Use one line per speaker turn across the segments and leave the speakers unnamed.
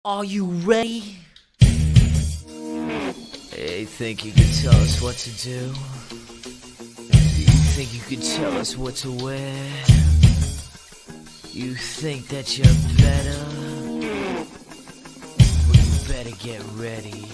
Are you ready? Hey, think you can tell us what to do? Do you think you can tell us what to wear? You think that you're better? Well, you better get ready.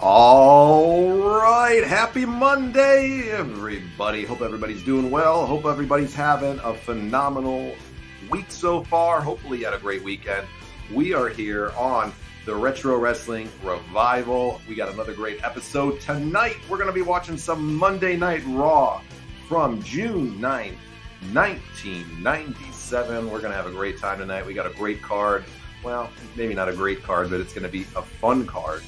All right, happy Monday, everybody. Hope everybody's doing well. Hope everybody's having a phenomenal week so far. Hopefully you had a great weekend. We are here on the Retro Wrestling Revival. We got another great episode. Tonight, we're going to be watching some Monday Night Raw from June 9th, 1997. We're going to have a great time tonight. We got a great card. Well, maybe not a great card, but it's going to be a fun card.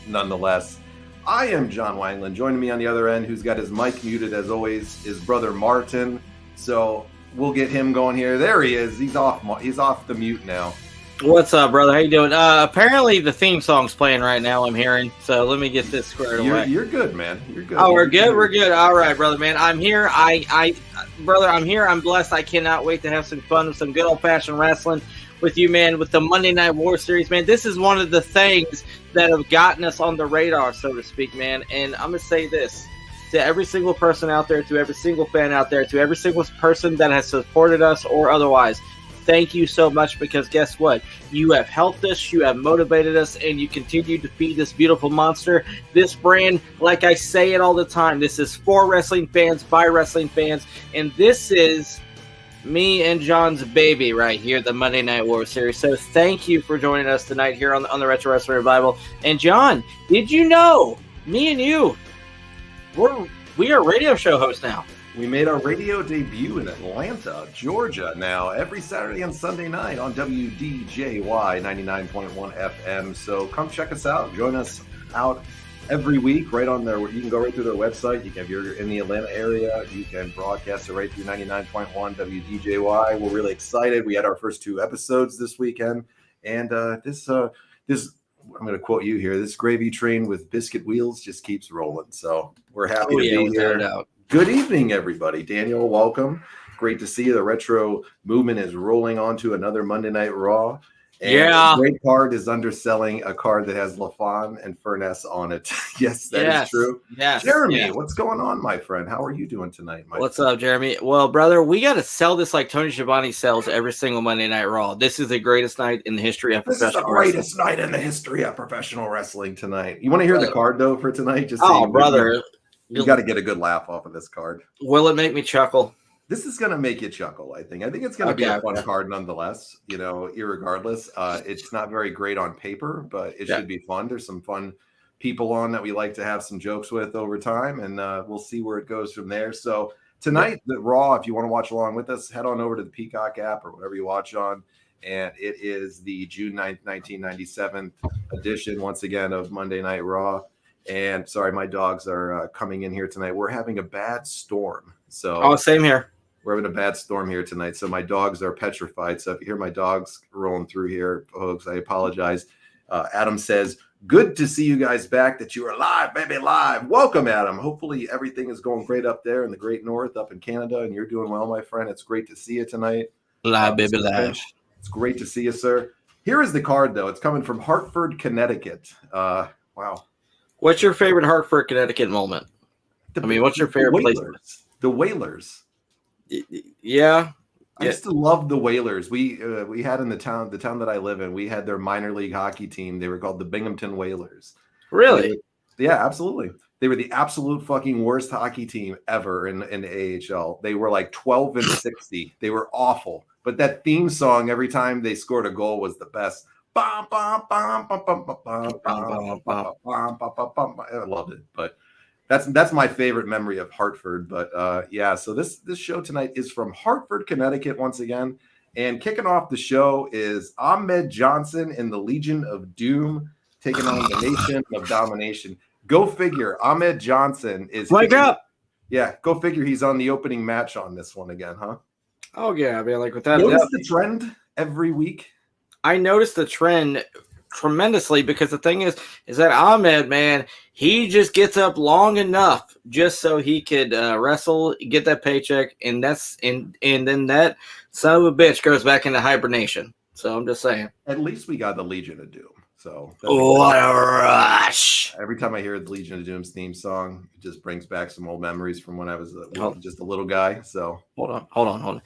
Nonetheless, I am John Wangland. Joining me on the other end, who's got his mic muted as always, is brother Martin. So we'll get him going here. There he is. He's off the mute now.
What's up, brother? How you doing? Apparently the theme song's playing right now, I'm hearing. So let me get this squared away.
You're good, man. You're good.
Oh, we're good? We're good. All right, brother, man. I'm here. Brother, I'm here. I'm blessed. I cannot wait to have some fun with some good old-fashioned wrestling with you, man, with the Monday Night War Series, man. This is one of the things that have gotten us on the radar, so to speak, man. And I'm going to say this to every single person out there, to every single fan out there, to every single person that has supported us or otherwise. Thank you so much, because guess what? You have helped us, you have motivated us, and you continue to feed this beautiful monster. This brand, like I say it all the time, this is for wrestling fans, by wrestling fans, and this is me and John's baby right here, the Monday Night War Series. So thank you for joining us tonight here on the Retro Wrestling Revival. And John, did you know, me and you, we are radio show hosts now.
We made our radio debut in Atlanta, Georgia, now every Saturday and Sunday night on WDJY 99.1 FM. So come check us out. Join us out every week right on there. You can go right through their website. If you're in the Atlanta area, you can broadcast it right through 99.1 WDJY. We're really excited. We had our first 2 episodes this weekend. And this I'm going to quote you here. This gravy train with biscuit wheels just keeps rolling. So we're happy to be here. Good evening, everybody. Daniel, welcome. Great to see you. The retro movement is rolling on to another Monday Night Raw. And a great card is underselling a card that has Lafon and Furnas on it. Yes, that is true.
Yes.
Jeremy, what's going on, my friend? How are you doing tonight,
What's up, Jeremy? Well, brother, we got to sell this like Tony Schiavone sells every single Monday Night Raw. This is the greatest night in the history of professional wrestling.
This is the greatest night in the history of professional wrestling tonight. You want to hear the card, though, for tonight? Just
brother.
You got to get a good laugh off of this card.
Will it make me chuckle?
This is going to make you chuckle, I think. I think it's going to be a fun card nonetheless, irregardless. It's not very great on paper, but it should be fun. There's some fun people on that we like to have some jokes with over time, and we'll see where it goes from there. So tonight, the Raw, if you want to watch along with us, head on over to the Peacock app or whatever you watch on. and it is the June 9th, 1997 edition, once again, of Monday Night Raw. And sorry, my dogs are coming in here tonight. We're having a bad storm. So
same here.
We're having a bad storm here tonight. So my dogs are petrified. So if you hear my dogs rolling through here, folks, I apologize. Adam says, good to see you guys back, that you are live, baby, live. Welcome, Adam. Hopefully everything is going great up there in the great north, up in Canada, and you're doing well, my friend. It's great to see you tonight.
Live, baby, live.
It's great to see you, sir. Here is the card, though. It's coming from Hartford, Connecticut. Wow.
What's your favorite Hartford, Connecticut moment? What's your favorite place?
The Whalers.
Yeah.
I used to love the Whalers. We had in the town that I live in, we had their minor league hockey team. They were called the Binghamton Whalers.
Really?
Yeah, absolutely. They were the absolute fucking worst hockey team ever in the AHL. They were like 12-60. They were awful. But that theme song every time they scored a goal was the best. I loved it. But that's my favorite memory of Hartford. But yeah, so this show tonight is from Hartford, Connecticut once again. And kicking off the show is Ahmed Johnson in the Legion of Doom taking on the Nation of Domination. Go figure. Ahmed Johnson is
wake up.
Yeah, go figure. He's on the opening match on this one again, huh?
Oh yeah, I mean, like with that.
Notice the trend every week.
I noticed the trend tremendously because the thing is that Ahmed, man, he just gets up long enough just so he could wrestle, get that paycheck, and then that son of a bitch goes back into hibernation. So I'm just saying.
At least we got the Legion of Doom. So
what a rush!
Every time I hear the Legion of Doom's theme song, it just brings back some old memories from when I was just a little guy. So
hold on.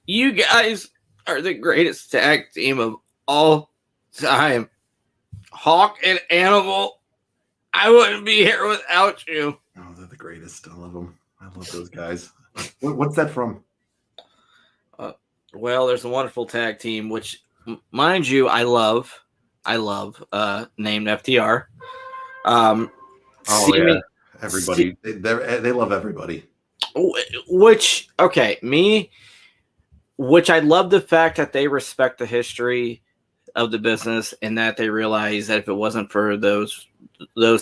You guys are the greatest tag team of all time. Hawk and Animal, I wouldn't be here without you.
Oh, they're the greatest. I love them. I love those guys. What's that from?
Well, there's a wonderful tag team, which, mind you, I love, named FTR.
Yeah. Everybody, they love everybody.
Which I love the fact that they respect the history of the business and that they realize that if it wasn't for those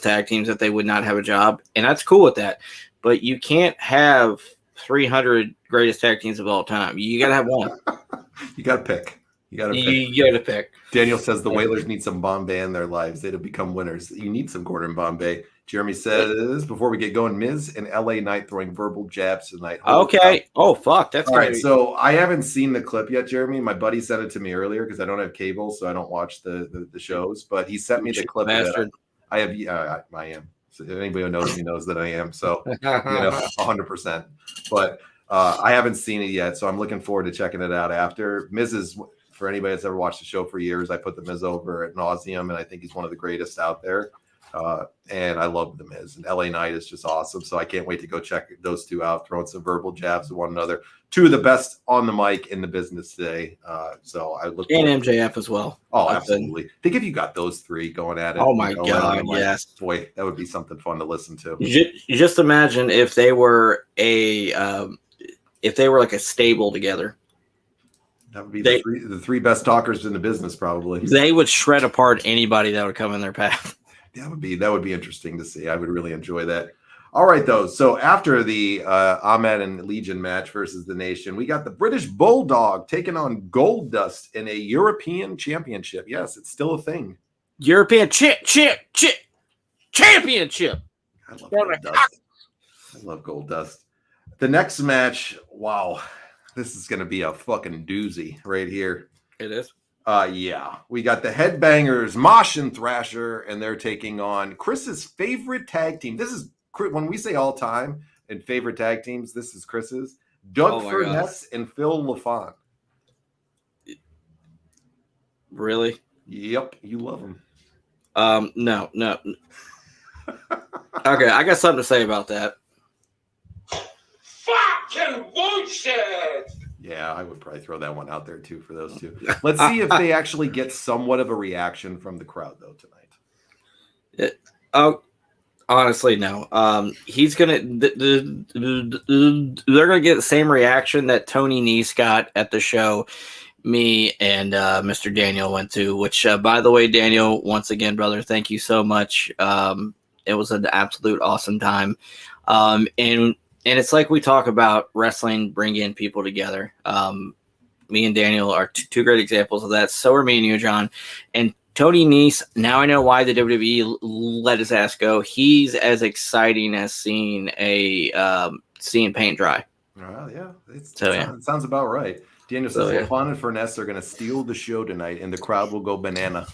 tag teams that they would not have a job, and that's cool with that. But you can't have 300 greatest tag teams of all time. You got to have one.
You got to pick. You got to pick. Daniel says the Whalers need some Bombay in their lives. They'd have become winners. You need some Gordon Bombay. Jeremy says, before we get going, Miz and LA Knight throwing verbal jabs tonight.
Okay. Oh, fuck. That's
all right. So I haven't seen the clip yet, Jeremy. My buddy sent it to me earlier because I don't have cable, so I don't watch the shows. But he sent me the clip. I have. I am. So anybody who knows me knows that I am. So 100%. But I haven't seen it yet, so I'm looking forward to checking it out after. Miz is, for anybody that's ever watched the show for years, I put the Miz over at nauseum, and I think he's one of the greatest out there. And I love the Miz, and LA Knight is just awesome. So I can't wait to go check those two out, throwing some verbal jabs at one another. Two of the best on the mic in the business today. So I look
and MJF as well.
Oh, absolutely. Think if you got those three going at it.
Oh my God, yes.
Boy, that would be something fun to listen to.
Just imagine if they were like a stable together.
That would be the three best talkers in the business, probably.
They would shred apart anybody that would come in their path.
That would be interesting to see. I would really enjoy that. All right, though. So after the Ahmed and Legion match versus the Nation, we got the British Bulldog taking on Goldust in a European Championship. Yes, it's still a thing.
European Championship.
I love Goldust. I love Goldust. The next match, wow, this is going to be a fucking doozy right here.
It is.
Yeah, we got the Headbangers, Mosh and Thrasher, and they're taking on Chris's favorite tag team. This is when we say all time and favorite tag teams. This is Chris's. Doug Furnas and Phil Lafon.
Really?
Yep, you love them.
No. Okay, I got something to say about that.
Fucking bullshit!
Yeah, I would probably throw that one out there too for those two. Let's see if they actually get somewhat of a reaction from the crowd though tonight.
Honestly, no. He's gonna. They're gonna get the same reaction that Tony Nese got at the show me and Mr. Daniel went to, which, by the way, Daniel, once again, brother, thank you so much. It was an absolute awesome time. And it's like we talk about wrestling, bringing people together. Me and Daniel are two great examples of that. So are me and you, John. And Tony Nese, now I know why the WWE let his ass go. He's as exciting as seeing paint dry.
Yeah, it sounds about right. Daniel says Lafon and Furnas are going to steal the show tonight, and the crowd will go banana.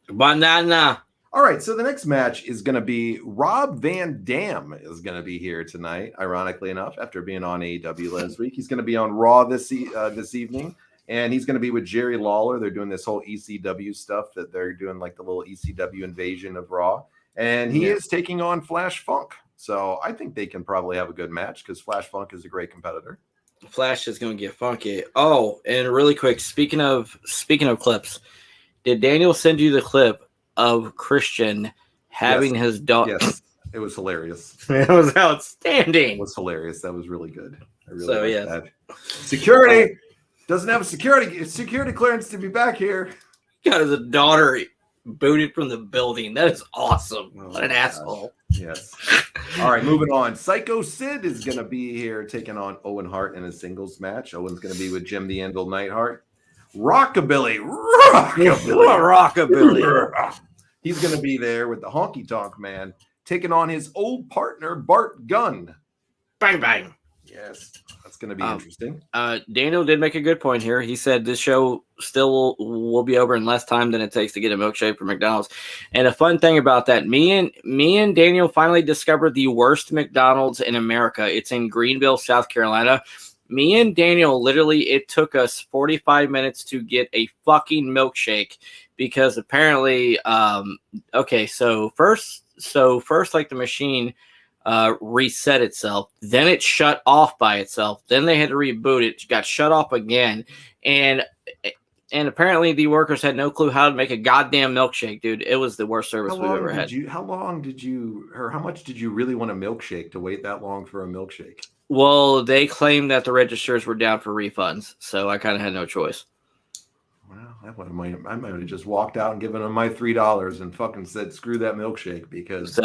Banana.
All right, so the next match is going to be Rob Van Dam is going to be here tonight, ironically enough, after being on AEW last week. He's going to be on Raw this evening, and he's going to be with Jerry Lawler. They're doing this whole ECW stuff that they're doing, like the little ECW invasion of Raw, and he is taking on Flash Funk. So I think they can probably have a good match because Flash Funk is a great competitor.
Flash is going to get funky. Oh, and really quick, speaking of clips, did Daniel send you the clip of Christian having his dog?
Yes, it was hilarious.
It was outstanding.
It was hilarious. That was really good. I really liked that. Security doesn't have a security clearance to be back here.
Got his daughter booted from the building. That is awesome. What an asshole.
Yes. All right, moving on. Sycho Sid is going to be here taking on Owen Hart in a singles match. Owen's going to be with Jim the Anvil Neidhart. Rockabilly. He's going to be there with the Honky Tonk Man taking on his old partner, Bart Gunn.
Bang, bang.
Yes, that's going to be interesting.
Daniel did make a good point here. He said this show still will be over in less time than it takes to get a milkshake from McDonald's. And a fun thing about that, me and Daniel finally discovered the worst McDonald's in America. It's in Greenville, South Carolina. Me and Daniel, literally, it took us 45 minutes to get a fucking milkshake because apparently, first, like the machine reset itself, then it shut off by itself, then they had to reboot it, got shut off again, and apparently the workers had no clue how to make a goddamn milkshake, dude. It was the worst service we've ever had.
How much did you really want a milkshake to wait that long for a milkshake?
Well, they claimed that the registers were down for refunds, so I kind of had no choice.
Well, I might have just walked out and given them my $3 and fucking said, screw that milkshake, because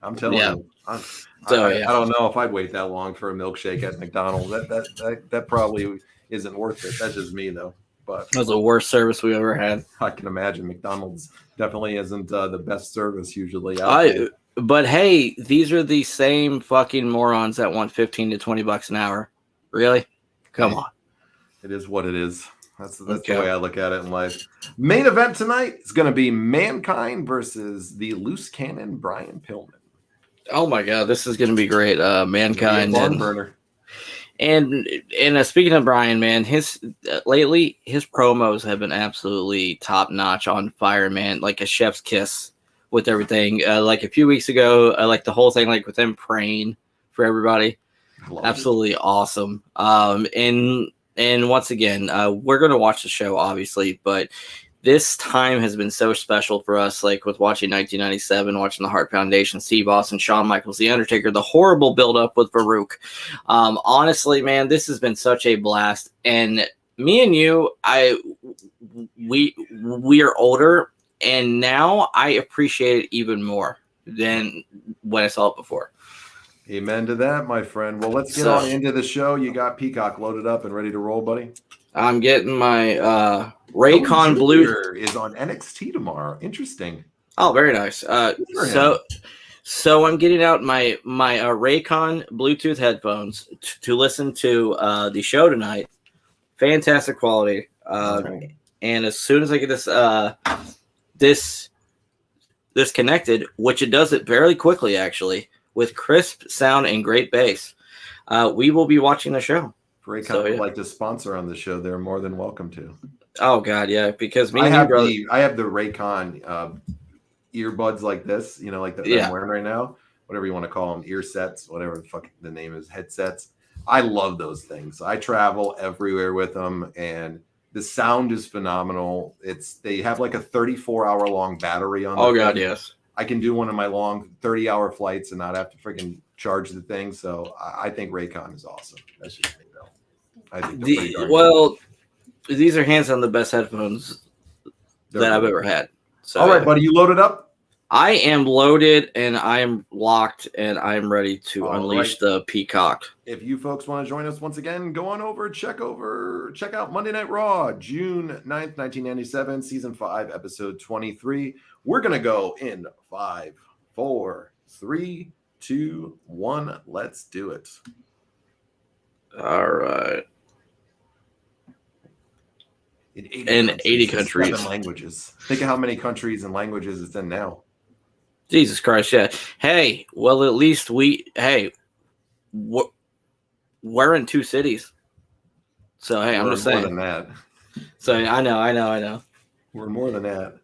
I'm telling you, I don't know if I'd wait that long for a milkshake at McDonald's. That probably isn't worth it. That's just me, though. But
that was the worst service we ever had.
I can imagine McDonald's definitely isn't the best service usually out there.
But hey, these are the same fucking morons that want $15 to $20 an hour. Really? Come on.
It is what it is. That's the way I look at it in life. Main event tonight is going to be Mankind versus the loose cannon Brian Pillman.
Oh my god, this is going to be great. Mankind and speaking of Brian, man, lately his promos have been absolutely top notch, on fire, man. Like a chef's kiss with everything. Like a few weeks ago, like the whole thing, like with him praying for everybody, absolutely awesome. And once again, we're going to watch the show, obviously, but this time has been so special for us, like with watching 1997, watching the Hart Foundation, Steve Austin, Shawn Michaels, The Undertaker, the horrible build-up with Faarooq. Honestly, man, this has been such a blast. And me and you, we are older, and now I appreciate it even more than when I saw it before.
Amen to that, my friend. Well, let's get on into the show. You got Peacock loaded up and ready to roll, buddy?
I'm getting my Raycon Blue.
Is on NXT tomorrow. Interesting.
Oh, very nice. So I'm getting out my Raycon Bluetooth headphones to listen to the show tonight. Fantastic quality.
Right.
And as soon as I get this connected, which it does it very quickly, actually, with crisp sound and great bass, we will be watching the show.
If Raycon would like to sponsor on the show, they're more than welcome to.
Oh God, yeah, because
I have the Raycon earbuds like this, like that I'm wearing right now, whatever you want to call them, ear sets, whatever the fuck the name is, headsets. I love those things. I travel everywhere with them, and the sound is phenomenal. They have like a 34-hour long battery on them.
Oh God, yes.
I can do one of my long 30-hour flights and not have to freaking charge the thing. So I think Raycon is awesome. That's just me, though. I think
These are hands on the best headphones that I've ever had. So,
all right, buddy, you loaded up?
I am loaded and I am locked and I am ready to unleash the Peacock.
If you folks want to join us once again, go on over, check out Monday Night Raw, June 9th, 1997, season 5, episode 23. We're going to go in 5, 4, 3, 2, 1. Let's do it.
All right.
In
80 countries.
7 languages. Think of how many countries and languages it's in now.
Jesus Christ, yeah. Hey, well, at least we're in 2 cities. So, hey, I'm just saying.
More than that.
So, I know.
We're more than that.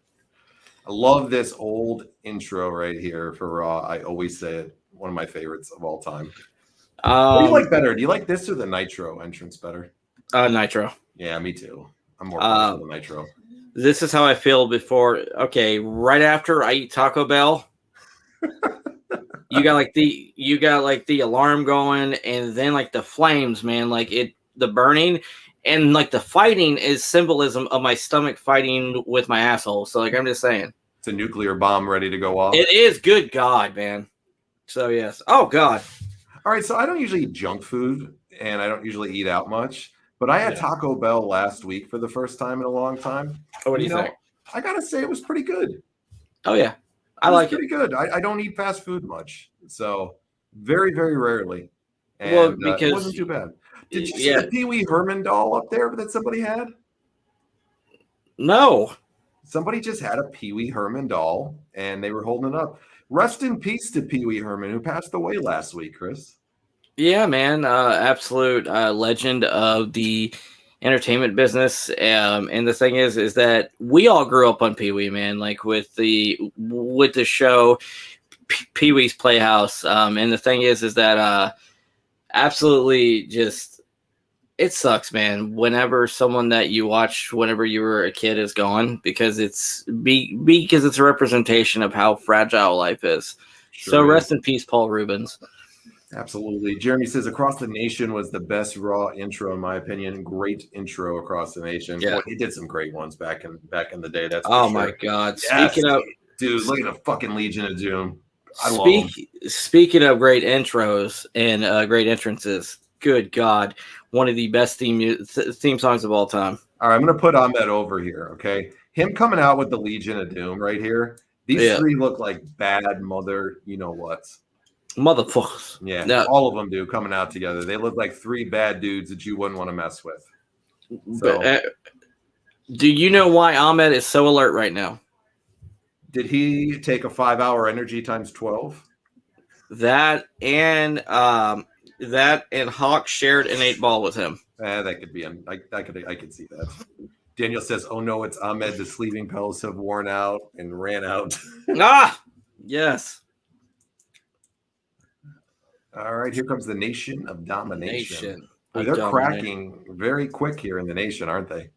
I love this old intro right here for Raw. I always say it. One of my favorites of all time. What do you like better? Do you like this or the Nitro entrance better?
Nitro.
Yeah, me too. I'm more comfortable with Nitro.
This is how I feel before. Okay, right after I eat Taco Bell, you got like the alarm going, and then like the flames, man, like the burning, and like the fighting is symbolism of my stomach fighting with my asshole. So like I'm just saying,
it's a nuclear bomb ready to go off.
It is. Good God, man. So yes. Oh God.
All right. So I don't usually eat junk food, and I don't usually eat out much. But I had Taco Bell last week for the first time in a long time.
Oh, what do you think?
I gotta say it was pretty good.
Oh yeah, I like it.
Pretty good. I don't eat fast food much, so very, very rarely. And,
well, because
it wasn't too bad. Did you see the Pee Wee Herman doll up there that somebody had?
No.
Somebody just had a Pee Wee Herman doll, and they were holding it up. Rest in peace to Pee Wee Herman, who passed away last week, Chris.
Yeah, man, absolute legend of the entertainment business. And the thing is that we all grew up on Pee Wee, man, like with the show Pee Wee's Playhouse. And the thing is that absolutely just it sucks, man. Whenever someone that you watched whenever you were a kid is gone, because it's a representation of how fragile life is. Sure. So rest in peace, Paul Rubens.
Absolutely. Jeremy says Across the Nation was the best Raw intro, in my opinion. Great intro Across the Nation.
Yeah.
Boy, he did some great ones back in the day. That's
my God. Yes. Speaking of,
dude, look at the fucking Legion of Doom.
Speaking of great intros and great entrances, good God, one of the best theme songs of all time.
All right, I'm going to put Ahmed over here, okay? Him coming out with the Legion of Doom right here. These 3 look like bad mother, you know what?
Motherfuckers.
Yeah, no. All of them do coming out together. They look like 3 bad dudes that you wouldn't want to mess with. So,
but, do you know why Ahmed is so alert right now?
Did he take a 5-hour energy times 12?
That and Hawk shared an 8-ball with him.
That could be. I could see that. Daniel says, "Oh no, it's Ahmed. The sleeving pills have worn out and ran out."
Yes.
All right, here comes the Nation of Domination. They're cracking very quick here in the Nation, aren't they?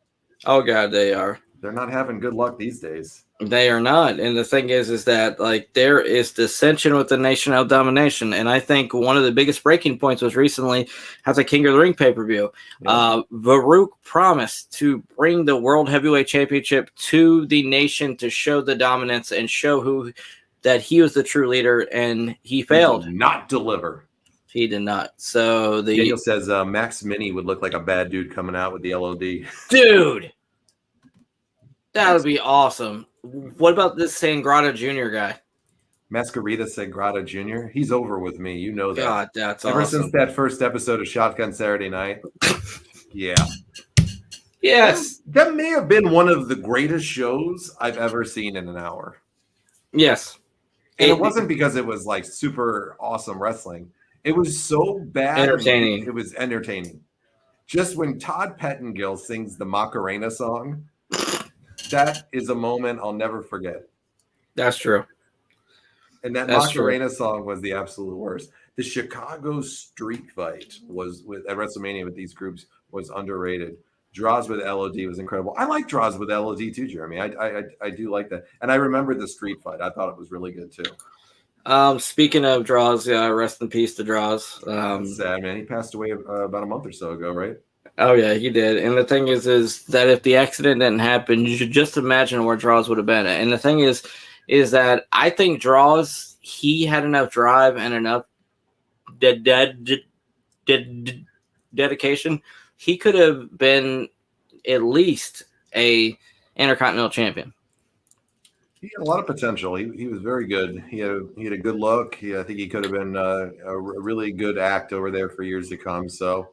Oh God, they are.
They're not having good luck these days.
They are not. And the thing is that like there is dissension with the Nation of Domination. And I think one of the biggest breaking points was recently at the King of the Ring pay-per-view. Yeah. Faarooq promised to bring the World Heavyweight Championship to the Nation to show the dominance and show that he was the true leader, and he failed.
He did not deliver.
He did not. So
Daniel says Max Mini would look like a bad dude coming out with the LOD.
Dude, that would be awesome. What about this Sangrata Jr. guy?
Masquerita Sangrata Jr. He's over with me. You know that.
God, that's
Ever
awesome.
since that first episode of Shotgun Saturday Night. Yeah.
Yes.
That may have been one of the greatest shows I've ever seen in an hour.
Yes.
And it wasn't because it was like super awesome wrestling. It was so bad.
Entertaining.
It was entertaining. Just when Todd Pettengill sings the Macarena song, that is a moment I'll never forget.
That's true.
And that Macarena song was the absolute worst. The Chicago street fight at WrestleMania with these groups was underrated. Draws with LOD was incredible. I like draws with LOD too, Jeremy. I do like that. And I remember the street fight. I thought it was really good too.
Speaking of draws, rest in peace to draws.
Sad, man. He passed away about a month or so ago, right?
Oh yeah, he did. And the thing is that if the accident didn't happen, you should just imagine where Draws would have been. And the thing is that I think Draws, he had enough drive and enough dedication. He could have been at least a Intercontinental Champion.
He had a lot of potential. He was very good. He had a good look. I think he could have been a really good act over there for years to come. So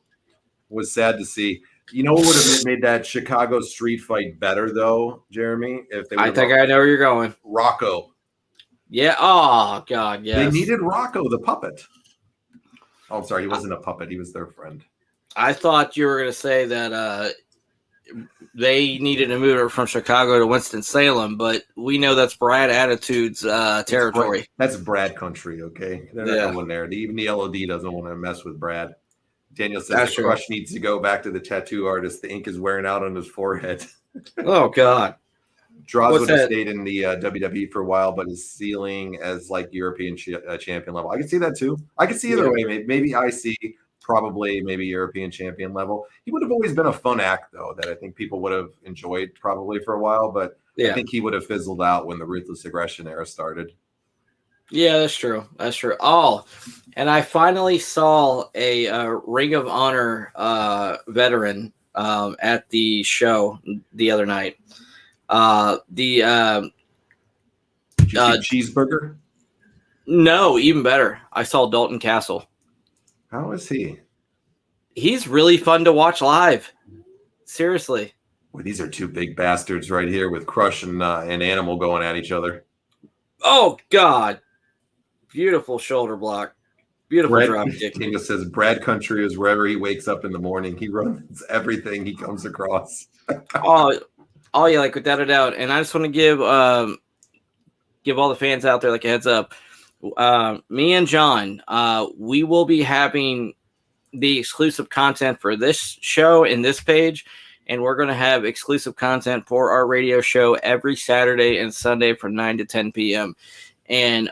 was sad to see. You know what would have made that Chicago street fight better though, Jeremy? If they
I think I know where you're going.
Rocco.
Yeah. Oh God. Yes.
They needed Rocco, the puppet. Oh, I'm sorry. He wasn't a puppet. He was their friend. I
thought you were going to say that they needed to move her from Chicago to Winston-Salem, but we know that's Brad Attitude's territory.
That's Brad country, okay? They're not going there. Even the LOD doesn't want to mess with Brad. Daniel says the Crush needs to go back to the tattoo artist. The ink is wearing out on his forehead.
Oh, God.
Draws would have stayed in the WWE for a while, but his ceiling as like European champion level. I can see that too. I can see either way. Maybe IC, probably maybe European champion level. He would have always been a fun act, though, that I think people would have enjoyed probably for a while, but I think he would have fizzled out when the Ruthless Aggression era started.
Yeah, that's true. That's true. Oh, and I finally saw a Ring of Honor veteran at the show the other night.
Cheeseburger?
No, even better. I saw Dalton Castle.
How is he?
He's really fun to watch live. Seriously.
Boy, these are two big bastards right here with Crush and Animal going at each other.
Oh, God. Beautiful shoulder block. Beautiful drop kick.
Kinga says Brad Country is wherever he wakes up in the morning. He runs everything he comes across.
Oh, yeah, like without a doubt. And I just want to give all the fans out there like a heads up. Me and John, we will be having the exclusive content for this show and this page, and we're going to have exclusive content for our radio show every Saturday and Sunday from 9 to 10 p.m. And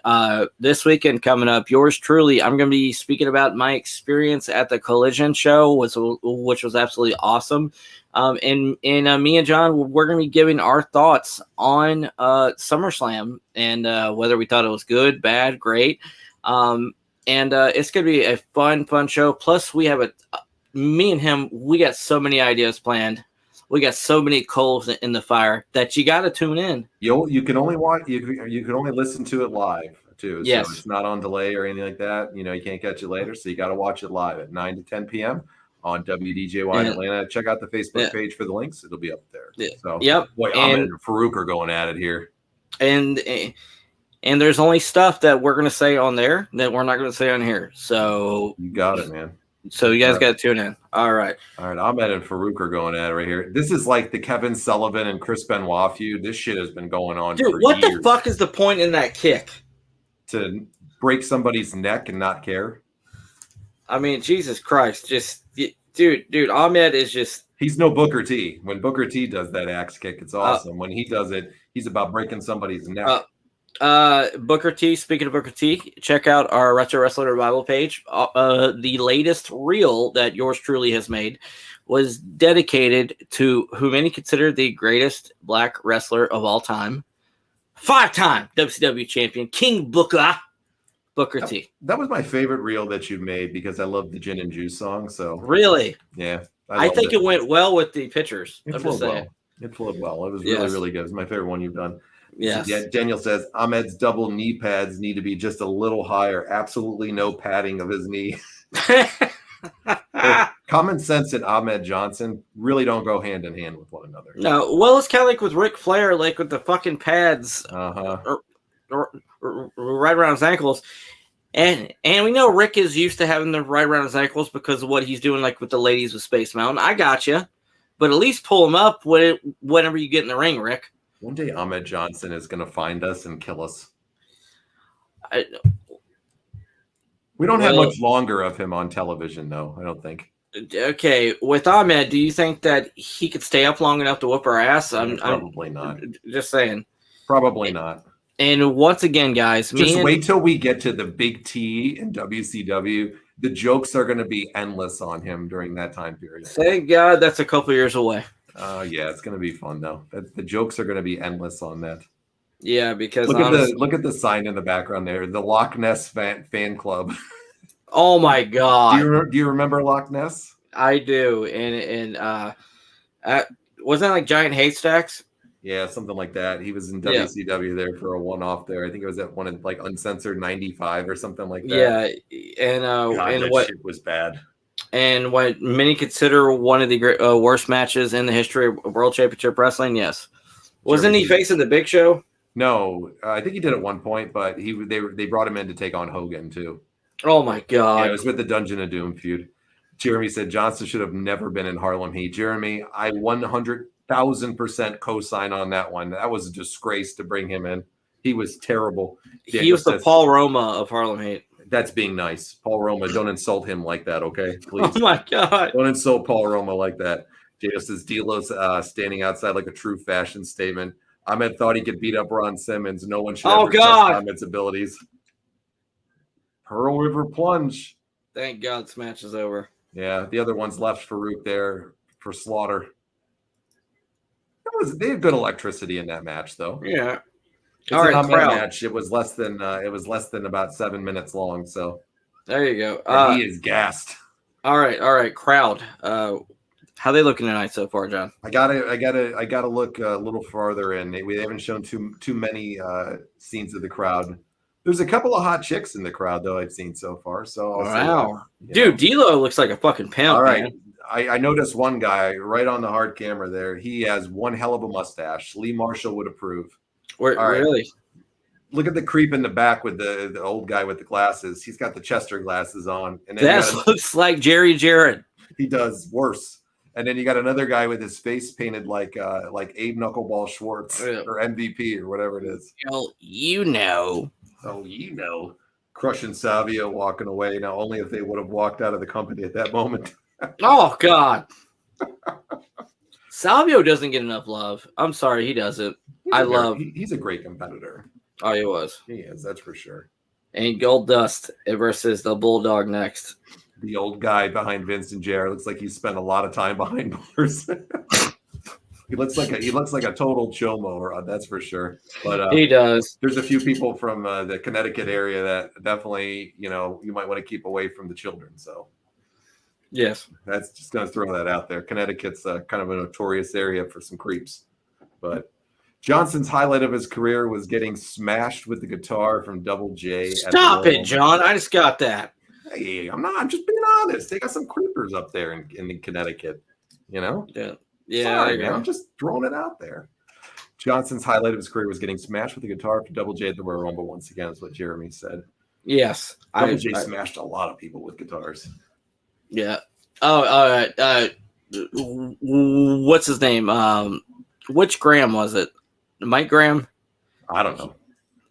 this weekend coming up, yours truly, I'm going to be speaking about my experience at the Collision show, which was absolutely awesome. And me and John, we're going to be giving our thoughts on SummerSlam and whether we thought it was good, bad, great. And it's going to be a fun show. Plus, we have me and him, we got so many ideas planned. We got so many coals in the fire that you got to tune in.
You can only watch. You can only listen to it live too.
Yes.
So it's not on delay or anything like that. You can't catch it later, so you got to watch it live at 9 to 10 p.m. on WDJY Atlanta. Check out the Facebook page for the links. It'll be up there.
Yeah.
So
boy,
Ahmed and Faarooq are going at it here.
And there's only stuff that we're going to say on there that we're not going to say on here. So
you got it, man.
So you guys got to tune in. All right.
Ahmed and Faarooq are going at it right here. This is like the Kevin Sullivan and Chris Benoit feud. This shit has been going on for
what
years.
The fuck is the point in that kick?
To break somebody's neck and not care?
I mean, Jesus Christ. Dude, Ahmed is just...
He's no Booker T. When Booker T does that axe kick, it's awesome. When he does it, he's about breaking somebody's neck.
Booker T, speaking of Booker T, check out our Retro Wrestling Revival page. The latest reel that yours truly has made was dedicated to who many consider the greatest black wrestler of all time. 5-time WCW champion, King Booker T.
That was my favorite reel that you made because I love the Gin and Juice song. So
really?
Yeah.
I think it went well with the pictures.
It flowed well. It flowed well. It was really, really good. It was my favorite one you've done.
Yes.
Yeah, Daniel says Ahmed's double knee pads need to be just a little higher. Absolutely no padding of his knee. Common sense and Ahmed Johnson really don't go hand in hand with one another.
No, well, it's kind of like with Ric Flair, like with the fucking pads right around his ankles. And we know Rick is used to having them right around his ankles because of what he's doing, like with the ladies with Space Mountain. I got you, but at least pull him up whenever you get in the ring, Rick.
One day, Ahmed Johnson is going to find us and kill us. We don't have much longer of him on television, though. I don't think.
Okay, with Ahmed, do you think that he could stay up long enough to whoop our ass?
Probably not.
Just saying.
Probably not.
And once again, guys,
wait till we get to the Big T in WCW. The jokes are going to be endless on him during that time period.
Thank God that's a couple years away.
Yeah, it's going to be fun though. The jokes are going to be endless on that.
Yeah, because
look at the sign in the background there, the Loch Ness fan club.
Oh my God!
Do you remember Loch Ness?
I do, and wasn't it like Giant Haystacks?
Yeah, something like that. He was in WCW there for a one-off there. I think it was at one of like Uncensored 95 or something like that.
Yeah, and
God,
and
that
what
shit was bad.
and what many consider one of the worst matches in the history of World Championship Wrestling. Yes, wasn't he facing the Big Show?
No, I think he did at one point, but they brought him in to take on Hogan too.
Oh my God!
Yeah, it was with the Dungeon of Doom feud. Jeremy said Johnson should have never been in Harlem Heat. Jeremy, I 100,000% co-sign on that one. That was a disgrace to bring him in. He was terrible.
He was the Paul Roma of Harlem Heat.
That's being nice. Paul Roma, don't insult him like that, okay? Please.
Oh my God!
Don't insult Paul Roma like that. Jato says D'Lo's standing outside like a true fashion statement. Ahmed thought he could beat up Ron Simmons. No one should ever test Ahmed's abilities. Pearl River Plunge.
Thank God this match is over.
Yeah, the other one's left Faarooq there for Slaughter. They had good electricity in that match, though.
Yeah.
All right, match. It was less than about 7 minutes long. So
there you go.
He is gassed.
All right, crowd. How they looking tonight so far, John?
I gotta look a little farther in. We haven't shown too many scenes of the crowd. There's a couple of hot chicks in the crowd though I've seen so far. So
wow, dude, D'Lo looks like a fucking pimp.
All right,
man.
I noticed one guy right on the hard camera there. He has one hell of a mustache. Lee Marshall would approve.
Really?
Look at the creep in the back with the old guy with the glasses. He's got the Chester glasses on, and then
that looks like Jerry Jarrett.
He does worse. And then you got another guy with his face painted like Abe Knuckleball Schwartz or MVP or whatever it is.
Well, you know.
Oh, you know. Crushing Savio walking away. Now, only if they would have walked out of the company at that moment.
Oh, God. Savio doesn't get enough love. I'm sorry, he doesn't.
He's a great competitor.
Oh, he was.
He is, that's for sure.
And Goldust versus the Bulldog next.
The old guy behind Vincent Jarrett looks like he spent a lot of time behind bars. He looks like a total chomo, that's for sure. But
he does.
There's a few people from the Connecticut area that definitely, you might want to keep away from the children. So,
yes,
that's just going to throw that out there. Connecticut's kind of a notorious area for some creeps. But Johnson's highlight of his career was getting smashed with the guitar from Double J.
Stop it, John! I just got that.
Hey, I'm just being honest. They got some creepers up there in Connecticut.
Yeah.
Sorry, man. I'm just throwing it out there. Johnson's highlight of his career was getting smashed with the guitar for Double J at the Royal Rumble once again, is what Jeremy said.
Yes.
Double J smashed a lot of people with guitars.
Yeah. Oh, what's his name? Which Graham was it? Mike Graham?
I don't know.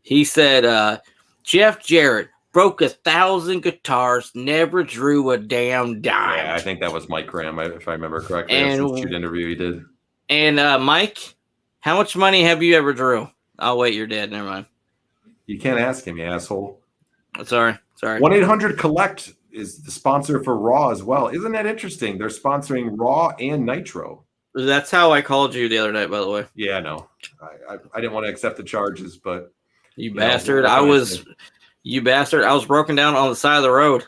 He said, Jeff Jarrett broke 1,000 guitars, never drew a damn dime.
Yeah, I think that was Mike Graham, if I remember correctly.
And
That's the shoot interview he did.
And Mike, how much money have you ever drew? Oh, wait, you're dead. Never mind.
You can't ask him, you asshole.
Sorry.
1-800-COLLECT is the sponsor for Raw as well. Isn't that interesting? They're sponsoring Raw and Nitro.
That's how I called you the other night, by the way.
Yeah, no. I didn't want to accept the charges, but...
You bastard. You bastard. I was broken down on the side of the road.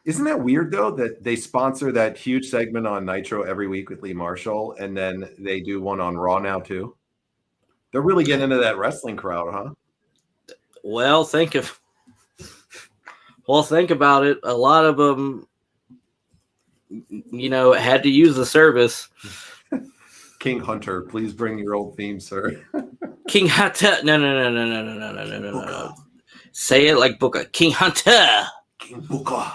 Isn't that weird, though, that they sponsor that huge segment on Nitro every week with Lee Marshall, and then they do one on Raw now, too? They're really getting into that wrestling crowd, huh?
Well, think about it. A lot of them, had to use the service.
King Hunter, please bring your old theme, sir.
King Hunter. No. Say it like Booker. King Hunter.
King Booker.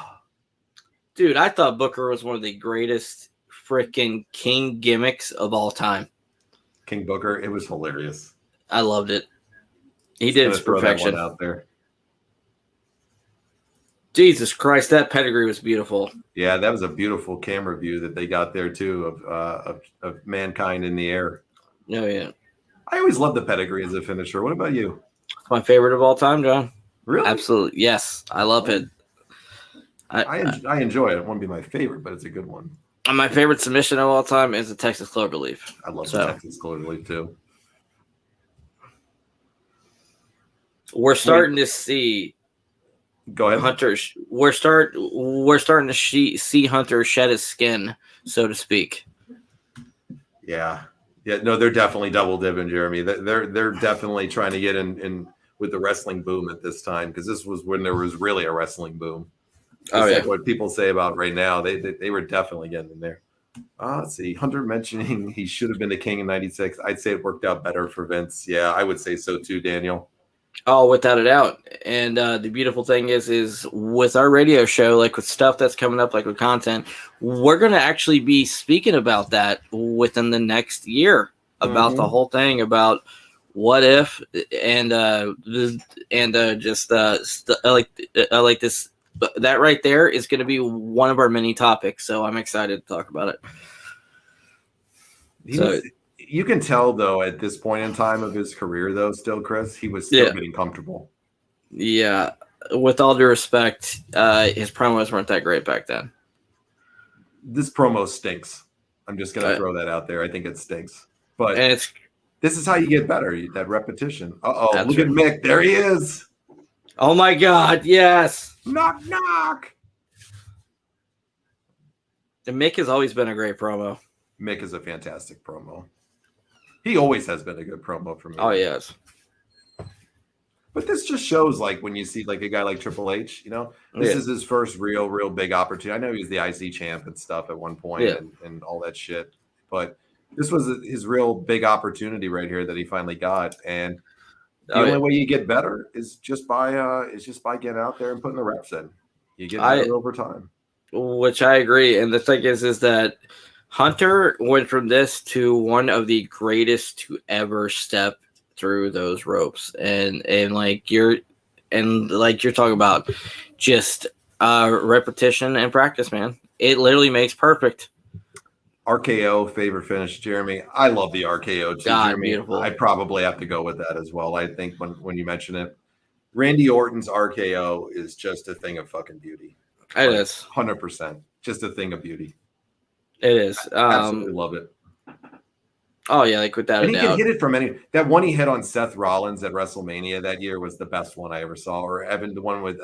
Dude, I thought Booker was one of the greatest freaking King gimmicks of all time.
King Booker, it was hilarious.
I loved it. He did it to perfection.
Out there.
Jesus Christ, that pedigree was beautiful.
Yeah, that was a beautiful camera view that they got there too of Mankind in the air.
Oh yeah.
I always loved the pedigree as a finisher. What about you?
It's my favorite of all time, John.
Really?
Absolutely. Yes. I love it.
I enjoy it. It won't be my favorite, but it's a good one.
My favorite submission of all time is the Texas Cloverleaf.
I love the Texas Cloverleaf too.
We're starting to see.
Go ahead,
Hunter. We're starting to see Hunter shed his skin, so to speak.
Yeah. No, they're definitely double dipping, Jeremy. They're definitely trying to get in with the wrestling boom at this time, because this was when there was really a wrestling boom. Like what people say about right now. They were definitely getting in there. Let's see. Hunter mentioning he should have been the king in '96. I'd say it worked out better for Vince. Yeah, I would say so too, Daniel.
Oh, without a doubt. And the beautiful thing is with our radio show, like with stuff that's coming up, like with content, we're going to actually be speaking about that within the next year, about the whole thing, about what if, and like this, that right there is going to be one of our many topics. So I'm excited to talk about it.
You can tell, though, at this point in time of his career, though, still, Chris, he was still getting comfortable.
Yeah. With all due respect, his promos weren't that great back then.
This promo stinks. I'm just going to throw that out there. I think it stinks. But this is how you get better, that repetition. Uh-oh, look at Mick. There he is.
Oh, my God, yes.
Knock, knock.
And Mick has always been a great promo.
Mick is a fantastic promo. He always has been a good promo for me.
Oh, yes.
But this just shows, like, when you see, like, a guy like Triple H, this is his first real big opportunity. I know he was the IC champ and stuff at one point and all that shit. But this was his real big opportunity right here that he finally got. And the only way you get better is just by getting out there and putting the reps in. You get better over time.
Which I agree. And the thing is that Hunter went from this to one of the greatest to ever step through those ropes, and like you're talking about just repetition and practice, man. It literally makes perfect.
RKO favorite finish, Jeremy. I love the RKO too, Jeremy.
Beautiful.
I probably have to go with that as well. I think when you mention it, Randy Orton's RKO is just a thing of fucking beauty.
It is
100%, just a thing of beauty.
It is.
I absolutely love it.
Oh yeah, like without a doubt.
And he can hit it from any. That one he hit on Seth Rollins at WrestleMania that year was the best one I ever saw. Or the one with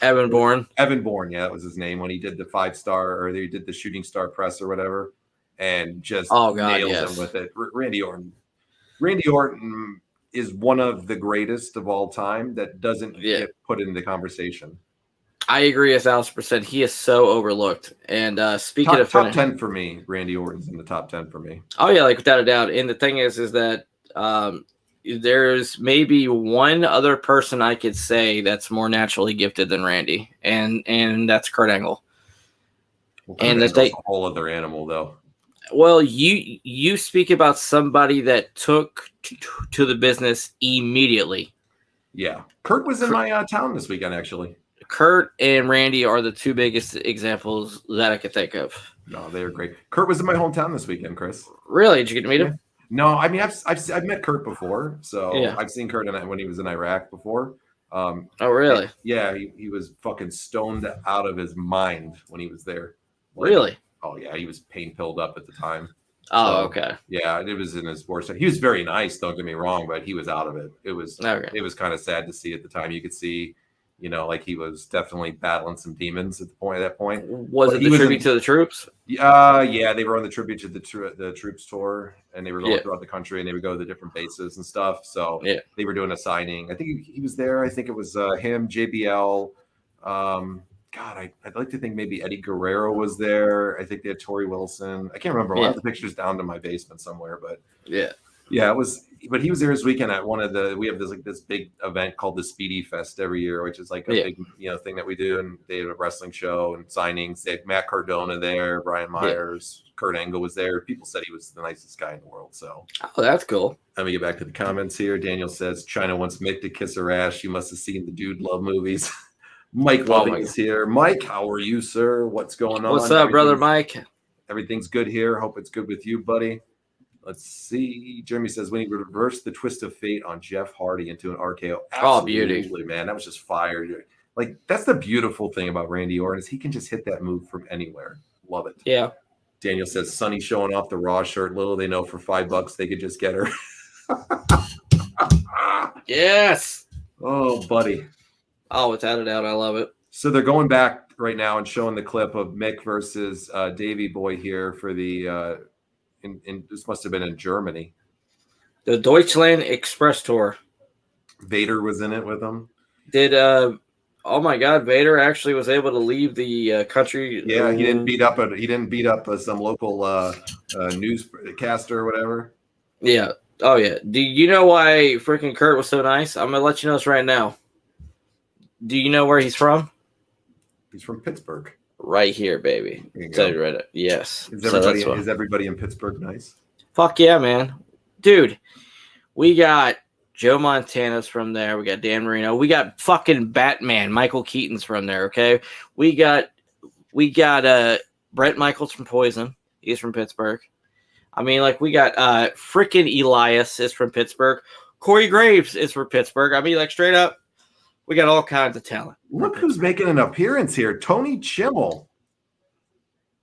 Evan Bourne.
Evan Bourne, yeah, that was his name, when he did the 5-star, or he did the shooting star press or whatever, and just nailed him with it. Randy Orton is one of the greatest of all time that doesn't get put in the conversation.
I agree 1,000%. He is so overlooked. And speaking of
top 10 for me, Randy Orton's in the top 10 for me.
Oh yeah, like without a doubt. And the thing is that there's maybe one other person I could say that's more naturally gifted than Randy, and that's Kurt Angle.
Well, and that's a whole other animal, though.
Well, you speak about somebody that took to the business immediately.
Yeah, Kurt was in my town this weekend, actually.
Kurt and Randy are the two biggest examples that I could think of.
No, they are great. Kurt was in my hometown this weekend, Chris.
Really? Did you get to meet him?
No, I mean I've met Kurt before, so I've seen Kurt when he was in Iraq before.
Oh, really?
Yeah, he was fucking stoned out of his mind when he was there.
Really?
Oh yeah, he was pain pilled up at the time.
Oh, okay.
Yeah, it was in his worst. He was very nice, don't get me wrong, but he was out of it. It was kind of sad to see at the time. You could see, like he was definitely battling some demons at that point.
Was it the tribute to the troops?
Yeah, they were on the tribute to the troops tour, and they were going throughout the country, and they would go to the different bases and stuff. So they were doing a signing. I think he was there. I think it was him, JBL. I'd like to think maybe Eddie Guerrero was there. I think they had Tori Wilson. I can't remember. I have the pictures down to my basement somewhere, but yeah, it was. But he was there this weekend at one of we have this big event called the Speedy Fest every year, which is like a big thing that we do, and they have a wrestling show and signings. They had Matt Cardona there, Brian Myers, Kurt Angle was there. People said he was the nicest guy in the world. So
that's cool.
Let me get back to the comments here. Daniel says China wants Mick to kiss her ass. You must have seen the Dude Love movies. Mike Loving is here. Mike, how are you, sir? What's going on?
What's up, brother Mike?
Everything's good here. Hope it's good with you, buddy. Let's see. Jeremy says, when he reversed the twist of fate on Jeff Hardy into an RKO. Absolutely,
beauty.
Man. That was just fire. Like, that's the beautiful thing about Randy Orton is he can just hit that move from anywhere. Love it.
Yeah.
Daniel says Sonny showing off the Raw shirt. Little they know for $5 they could just get her.
Yes.
Oh, buddy.
Oh, without a doubt, I love it.
So they're going back right now and showing the clip of Mick versus Davey Boy here for the this must have been in Germany.
The Deutschland Express Tour.
Vader was in it with them.
Did oh my God, Vader actually was able to leave the country.
Yeah, he didn't beat up some local newscaster or whatever.
Yeah. Oh yeah. Do you know why freaking Kurt was so nice? I'm gonna let you know this right now. Do you know where he's from?
He's from Pittsburgh.
Right here, baby. Tell you right. Yes.
Is everybody in Pittsburgh nice?
Fuck yeah, man. Dude, we got Joe Montana's from there. We got Dan Marino. We got fucking Batman. Michael Keaton's from there, okay? We got Brett Michaels from Poison. He's from Pittsburgh. I mean, like, we got freaking Elias is from Pittsburgh. Corey Graves is from Pittsburgh. I mean, like, straight up, we got all kinds of talent.
Look who's making an appearance here. Tony Chimmel.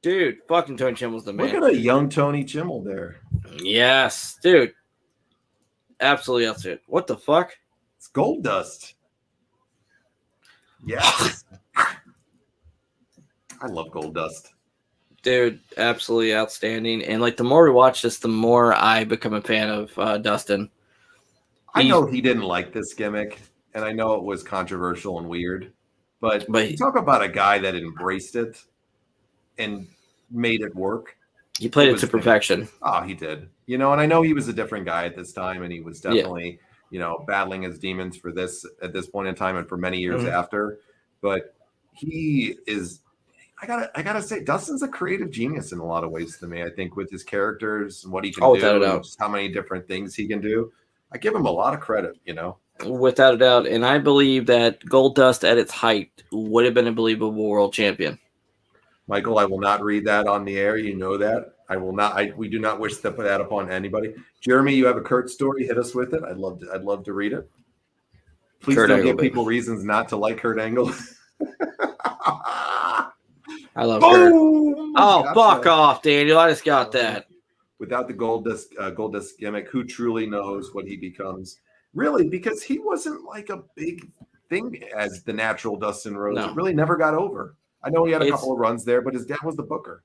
Dude, fucking Tony Chimmel's the man.
Look at a young Tony Chimmel there.
Yes, dude. Absolutely outstanding. What the fuck?
It's Goldust. Yes. I love Goldust.
Dude, absolutely outstanding. And like the more we watch this, the more I become a fan of Dustin.
I know he didn't like this gimmick, and I know it was controversial and weird, but you talk about a guy that embraced it and mate it work.
He played it to perfection.
Oh, he did. You know, and I know he was a different guy at this time, and he was definitely, you know, battling his demons for this at this point in time and for many years after. But he is, I gotta say, Dustin's a creative genius in a lot of ways to me. I think with his characters and what he can do, and just how many different things he can do. I give him a lot of credit, you know.
Without a doubt. And I believe that Goldust at its height would have been a believable world champion.
Michael, I will not read that on the air. You know that. I will not. We do not wish to put that upon anybody. Jeremy, you have a Kurt story. Hit us with it. I'd love to read it. Please Kurt don't Angle, give people reasons not to like Kurt Angle.
I love Kurt. Oh, fuck off, Daniel. I just got that.
Without the Goldust gimmick, who truly knows what he becomes? Really, because he wasn't like a big thing as the natural Dustin Rhodes. No. It really never got over. I know he had a couple of runs there, but his dad was the booker.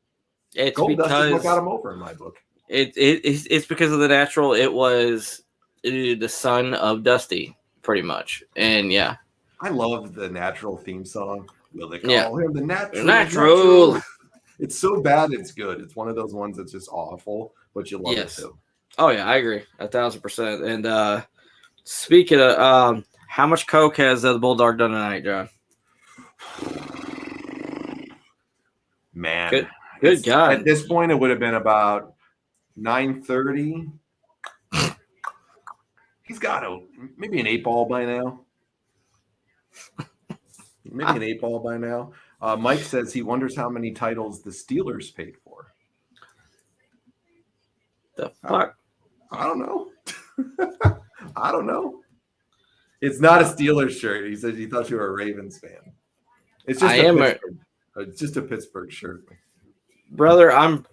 It's
Goldust
because
is what got him over in my book.
It's because of the natural. It was the son of Dusty, pretty much, and yeah.
I love the natural theme song. Will they call him the
natural?
It's so bad, it's good. It's one of those ones that's just awful, but you love it too.
Oh yeah, I agree 1,000%. And speaking of, how much coke has the Bulldog done tonight, John?
Man,
good God!
At this point, it would have been about 9:30. He's got maybe an 8-ball by now. Mike says he wonders how many titles the Steelers paid for.
The fuck?
I don't know. I don't know. It's not a Steelers shirt. He said he thought you were a Ravens fan. It's just it's just a Pittsburgh shirt.
Brother, I'm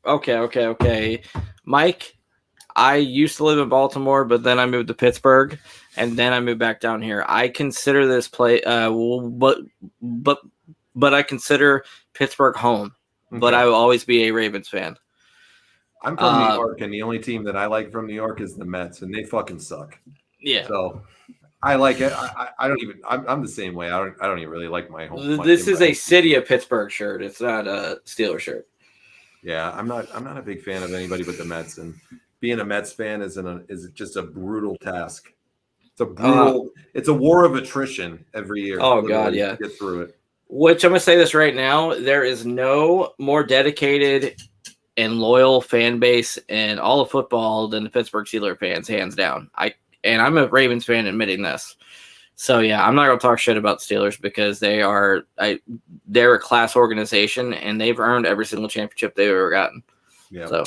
okay. Mike, I used to live in Baltimore, but then I moved to Pittsburgh, and then I moved back down here. I consider this but I consider Pittsburgh home. Okay. But I will always be a Ravens fan.
I'm from New York, and the only team that I like from New York is the Mets, and they fucking suck.
Yeah.
So I like it. I don't even. I'm the same way. I don't even really like my home.
This is a City of Pittsburgh shirt. It's not a Steelers shirt.
Yeah, I'm not a big fan of anybody but the Mets, and being a Mets fan is just a brutal task. It's a brutal. It's a war of attrition every year.
Oh God, yeah.
Get through it.
Which I'm gonna say this right now: there is no more dedicated and loyal fan base in all of football than the Pittsburgh Steelers fans, hands down. I'm a Ravens fan admitting this. So yeah, I'm not gonna talk shit about Steelers because they're a class organization and they've earned every single championship they've ever gotten.
Yeah.
So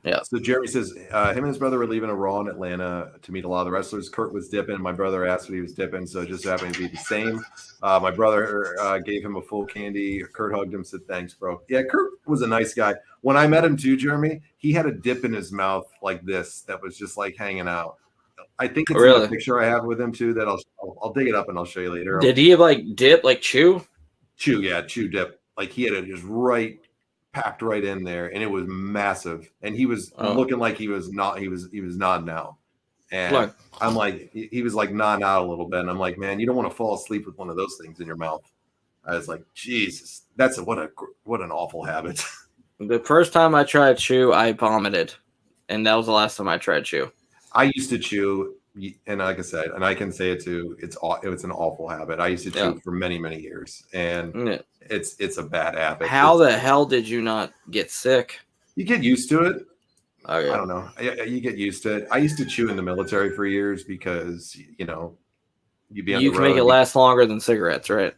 Yeah.
So Jeremy says him and his brother were leaving a Raw in Atlanta to meet a lot of the wrestlers. Kurt was dipping. My brother asked what he was dipping, so it just happened to be the same. My brother gave him a full candy. Kurt hugged him, said, "Thanks, bro." Yeah, Kurt was a nice guy. When I met him too, Jeremy, he had a dip in his mouth like this that was just like hanging out. I think it's in a picture I have with him too that I'll dig it up and I'll show you later.
Did he have like dip, like chew?
Chew dip. Like he had it just packed right in there, and it was massive. And he was looking like he was nodding out. And look, I'm like, he was like nodding out a little bit. And I'm like, man, you don't want to fall asleep with one of those things in your mouth. I was like, Jesus, what an awful habit.
The first time I tried chew, I vomited, and that was the last time I tried chew.
I used to chew, and like I said, and I can say it too, it's an awful habit. I used to chew for many, many years, and it's a bad habit.
How the hell did you not get sick?
You get used to it.
Oh, yeah.
I don't know. You get used to it. I used to chew in the military for years because, you'd be on the road. You can
make it last longer than cigarettes, right?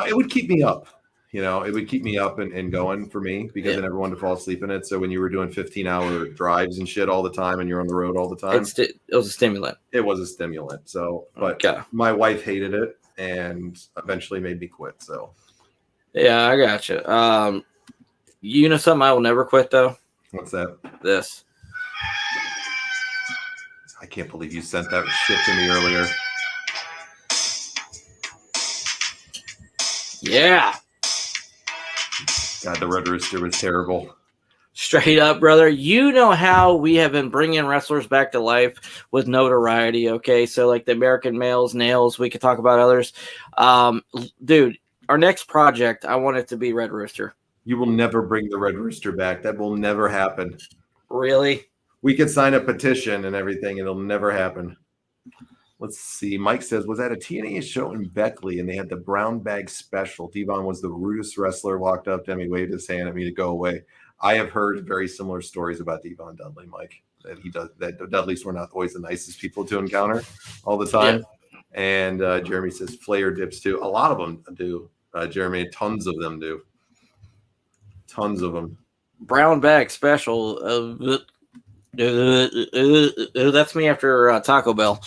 It would keep me up. It would keep me up and going for me because I never wanted to fall asleep in it. So when you were doing 15-hour drives and shit all the time and you're on the road all the time.
It was a stimulant.
It was a stimulant. So, but my wife hated it and eventually made me quit. So.
Yeah, I got you. You know something I will never quit, though?
What's that?
This.
I can't believe you sent that shit to me earlier.
Yeah.
God, the Red Rooster was terrible.
Straight up, brother. You know how we have been bringing wrestlers back to life with notoriety, okay? So, like the American Males, Nails, we could talk about others. Dude, our next project, I want it to be Red Rooster.
You will never bring the Red Rooster back. That will never happen.
Really?
We could sign a petition and everything. It'll never happen. Let's see. Mike says, was at a TNA show in Beckley, and they had the brown bag special. Devon was the rudest wrestler, walked up to me, waved his hand at me to go away. I have heard very similar stories about Devon Dudley, Mike, that Dudleys were not always the nicest people to encounter all the time. Yeah. And Jeremy says, Flair dips too. A lot of them do, Jeremy. Tons of them do. Tons of them.
Brown bag special. That's me after Taco Bell.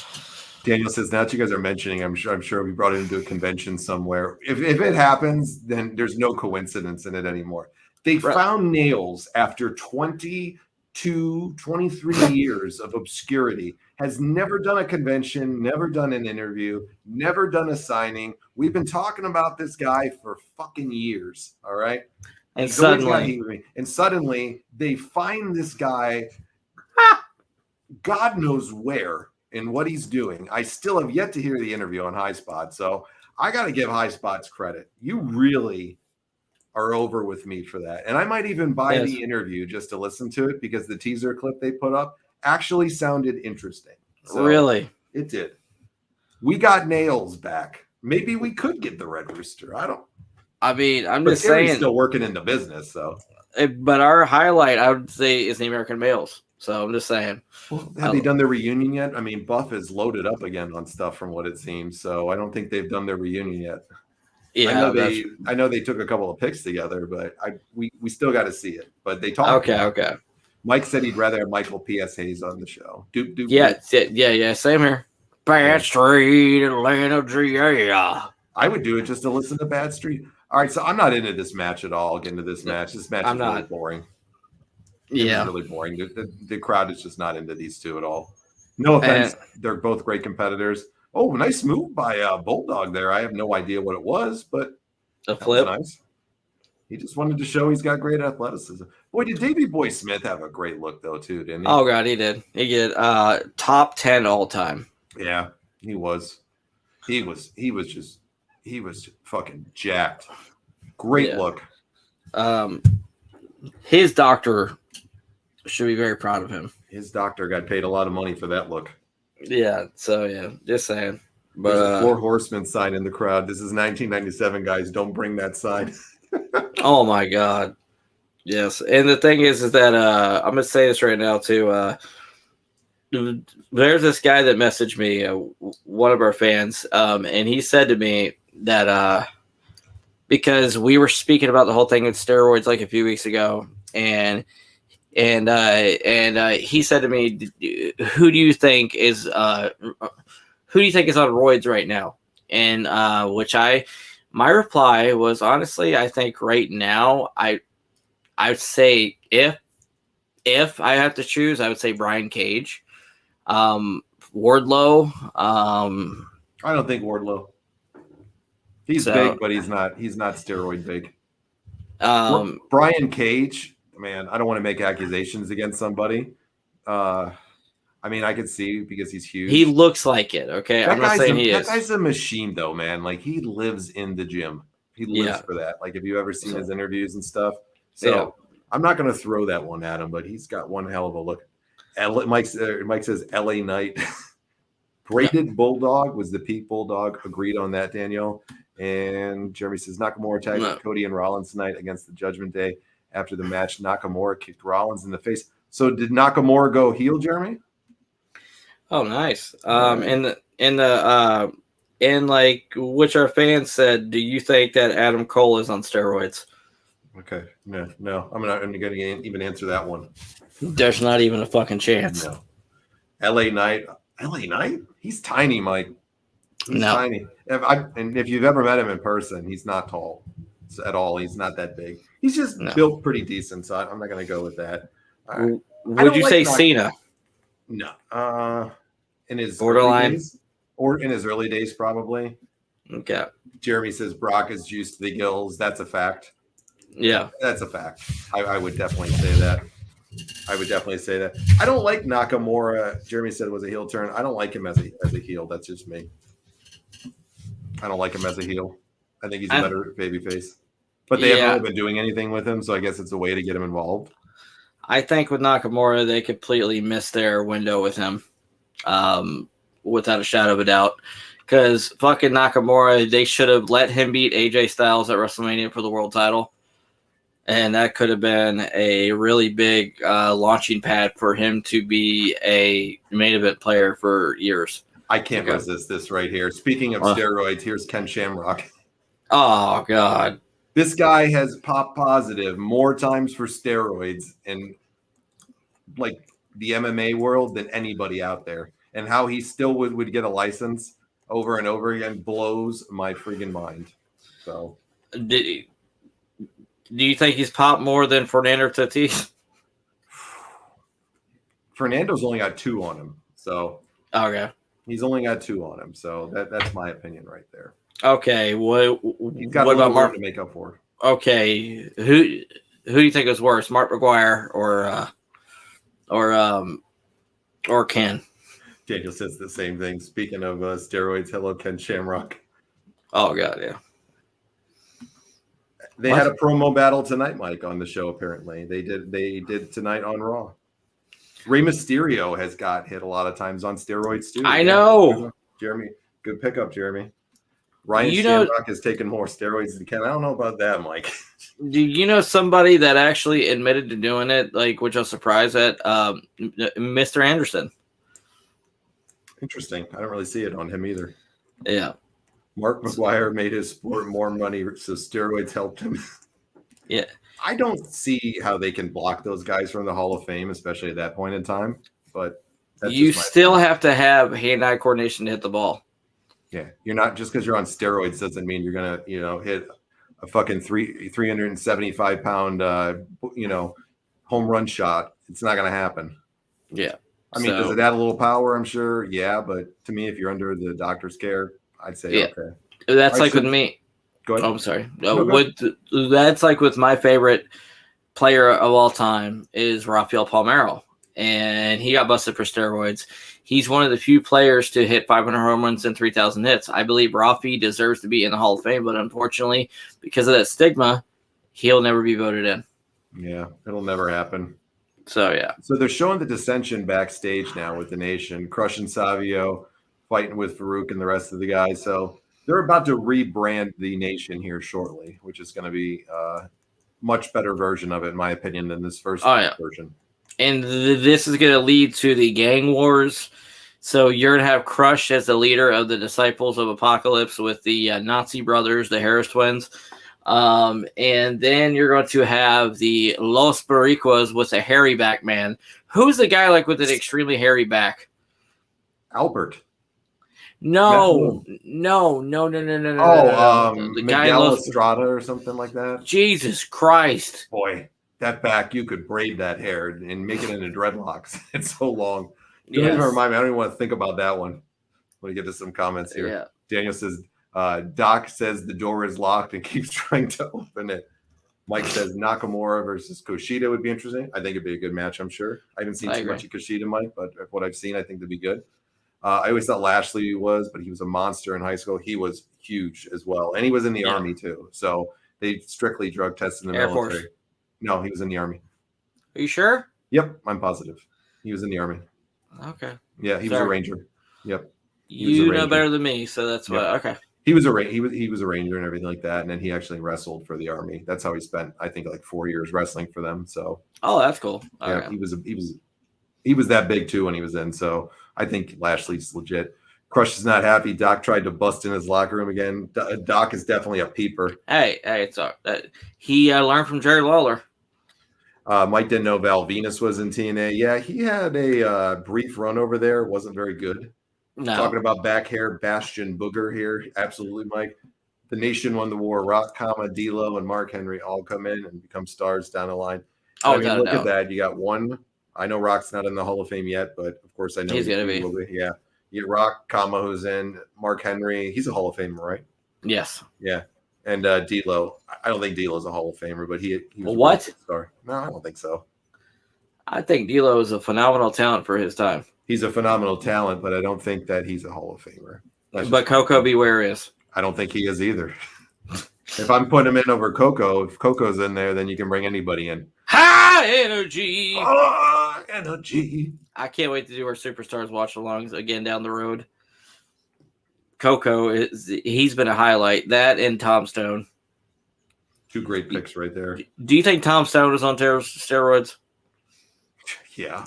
Daniel says, now that you guys are mentioning, I'm sure we brought it into a convention somewhere. If it happens, then there's no coincidence in it anymore. They found Nails after 22, 23 years of obscurity, has never done a convention, never done an interview, never done a signing. We've been talking about this guy for fucking years, all right?
And suddenly
they find this guy, God knows where and what he's doing. I still have yet to hear the interview on High Spot, so I got to give High Spots credit. You really are over with me for that. And I might even buy the interview just to listen to it because the teaser clip they put up actually sounded interesting. So
really?
It did. We got Nails back. Maybe we could get the Red Rooster.
I'm just saying.
He's still working in the business, so.
But our highlight, I would say, is the American Males. So I'm just saying.
Well, have they done their reunion yet? I mean, Buff is loaded up again on stuff from what it seems. So I don't think they've done their reunion yet.
Yeah,
I know they took a couple of pics together, but we still got to see it. But they talked.
Okay.
Mike said he'd rather have Michael P.S. Hayes on the show.
Yeah. Same here. Bad Street, Atlanta, GA.
I would do it just to listen to Bad Street. All right, so I'm not into this match at all. I'll get into this match. This match is really boring.
Yeah,
it's really boring. The crowd is just not into these two at all. No offense, they're both great competitors. Oh, nice move by Bulldog there. I have no idea what it was, but
a flip.
Nice. He just wanted to show he's got great athleticism. Boy, did Davey Boy Smith have a great look though too, didn't he?
Oh God, he did. He did. Top 10 all time.
Yeah, he was. He was fucking jacked. Great look.
His doctor should be very proud of him.
His doctor got paid a lot of money for that look.
Yeah, so yeah, just saying. But
there's a Four Horsemen sign in the crowd. This is 1997, guys. Don't bring that sign.
Oh my God. Yes. And the thing is that I'm gonna say this right now too. There's this guy that messaged me, one of our fans, and he said to me that because we were speaking about the whole thing with steroids like a few weeks ago, and and he said to me, "Who do you think is on roids right now?" And my reply was, honestly, I think right now I'd say if I have to choose, I would say Brian Cage, Wardlow.
I don't think Wardlow. He's big, but he's not steroid big. Brian Cage, man, I don't want to make accusations against somebody. I mean, I could see because he's huge.
He looks like it. Okay, I'm not saying he is.
That guy's a machine, though, man. Like, he lives in the gym. He lives for that. Like, have you ever seen his interviews and stuff? So I'm not going to throw that one at him, but he's got one hell of a look. Mike says LA Knight. Braided Bulldog was the peak Bulldog. Agreed on that, Daniel. And Jeremy says Nakamura tagged Cody and Rollins tonight against the Judgment Day. After the match, Nakamura kicked Rollins in the face. So did Nakamura go heel, Jeremy?
Oh, nice. And like which our fans said, do you think that Adam Cole is on steroids?
Okay. No. I'm not going to even answer that one.
There's not even a fucking chance.
No. LA Knight? He's tiny, Mike. He's tiny. If you've ever met him in person, he's not tall at all. He's not that big. He's just built pretty decent, so I'm not going to go with that. Right.
Would you say Cena?
No. In his
borderline?
Or in his early days, probably.
Okay.
Jeremy says Brock is juiced to the gills. That's a fact.
Yeah.
That's a fact. I would definitely say that. I don't like Nakamura. Jeremy said it was a heel turn. I don't like him as a heel. That's just me. I don't like him as a heel. I think he's a better babyface. But they haven't really been doing anything with him, so I guess it's a way to get him involved.
I think with Nakamura, they completely missed their window with him, without a shadow of a doubt. Because fucking Nakamura, they should have let him beat AJ Styles at WrestleMania for the world title. And that could have been a really big launching pad for him to be a main event player for years.
I can't resist this right here. Speaking of steroids, here's Ken Shamrock.
Oh, God.
This guy has popped positive more times for steroids in like the MMA world than anybody out there. And how he still would get a license over and over again blows my freaking mind. So,
do you think he's popped more than Fernando Tatis?
Fernando's only got 2 on him. So,
okay.
He's only got 2 on him. So, that's my opinion right there.
Okay.
He's got a little more to make up for.
Okay. Who do you think is worse, Mark McGuire or Ken?
Daniel says the same thing. Speaking of steroids, hello, Ken Shamrock.
Oh, God, yeah.
They had a promo battle tonight, Mike, on the show, apparently. They did tonight on Raw. Rey Mysterio has got hit a lot of times on steroids, too.
I know.
Jeremy, good pickup, Jeremy. Ryan Shamrock has taken more steroids than Ken. I don't know about that, Mike.
Do you know somebody that actually admitted to doing it, like, which I was surprised at? Mr. Anderson.
Interesting. I don't really see it on him either.
Yeah.
Mark McGuire made his sport more money, so steroids helped him.
Yeah.
I don't see how they can block those guys from the Hall of Fame, especially at that point in time. But
you still have to have hand-eye coordination to hit the ball.
Yeah, you're not just because you're on steroids doesn't mean you're gonna, hit a fucking 375 pound, home run shot. It's not gonna happen.
Yeah.
I mean, does it add a little power? I'm sure. Yeah, but to me, if you're under the doctor's care, I'd say okay.
That's like with me.
Go ahead.
Oh, I'm sorry. That's like with my favorite player of all time is Rafael Palmeiro, and he got busted for steroids. He's one of the few players to hit 500 home runs and 3,000 hits. I believe Rafi deserves to be in the Hall of Fame, but unfortunately, because of that stigma, he'll never be voted in.
Yeah, it'll never happen.
So, yeah.
So they're showing the dissension backstage now with the Nation, crushing Savio, fighting with Faarooq and the rest of the guys. So they're about to rebrand the Nation here shortly, which is going to be a much better version of it, in my opinion, than this first version.
And this is going to lead to the gang wars. So you're going to have Crush as the leader of the Disciples of Apocalypse with the Nazi brothers, the Harris twins. And then you're going to have the Los Boricuas with a hairy back man. Who's the guy like with an extremely hairy back?
Albert.
No. The guy
Miguel Estrada or something like that.
Jesus Christ.
Boy, that back, you could braid that hair and make it into dreadlocks. It's so long. Don't even remind me. I don't even want to think about that one. Let me get to some comments here.
Yeah.
Daniel says, Doc says the door is locked and keeps trying to open it. Mike says Nakamura versus Kushida would be interesting. I think it'd be a good match, I'm sure. I haven't seen too much of Kushida, Mike, but what I've seen, I think it'd be good. I always thought Lashley was, but he was a monster in high school. He was huge as well. And he was in the Army, too. So they strictly drug tested in the military.
Force.
No, he was in the Army.
Are you sure?
Yep, I'm positive. He was in the Army.
Okay.
Yeah, he was a Ranger. Yep.
You know better than me, so that's why. Okay.
He was a Ranger and everything like that, and then he actually wrestled for the Army. That's how he spent, I think, like 4 years wrestling for them. So.
Oh, that's cool.
Yeah, he was that big too when he was in. So I think Lashley's legit. Crush is not happy. Doc tried to bust in his locker room again. Doc is definitely a peeper.
Hey, it's he learned from Jerry Lawler.
Mike didn't know Val Venus was in TNA. Yeah, he had a brief run over there. Wasn't very good.
No.
Talking about back hair, Bastion Booger here. Absolutely, Mike. The Nation won the war. Rock, D'Lo, and Mark Henry all come in and become stars down the line.
Oh,
look at that. You got one. I know Rock's not in the Hall of Fame yet, but of course I know
he's going to be.
Yeah. You get Rock, who's in. Mark Henry. He's a Hall of Famer, right?
Yes.
Yeah. And D'Lo. I don't think D'Lo's a Hall of Famer, but he was
what?
A star. No, I don't think so.
I think D'Lo is a phenomenal talent for his time.
He's a phenomenal talent, but I don't think that he's a Hall of Famer.
But Coco Beware is.
I don't think he is either. If I'm putting him in over Coco, if Coco's in there, then you can bring anybody in.
High energy.
Energy.
I can't wait to do our Superstars watch-alongs again down the road. Coco, he's been a highlight. That and Tom Stone.
Two great picks right there.
Do you think Tom Stone is on steroids?
Yeah.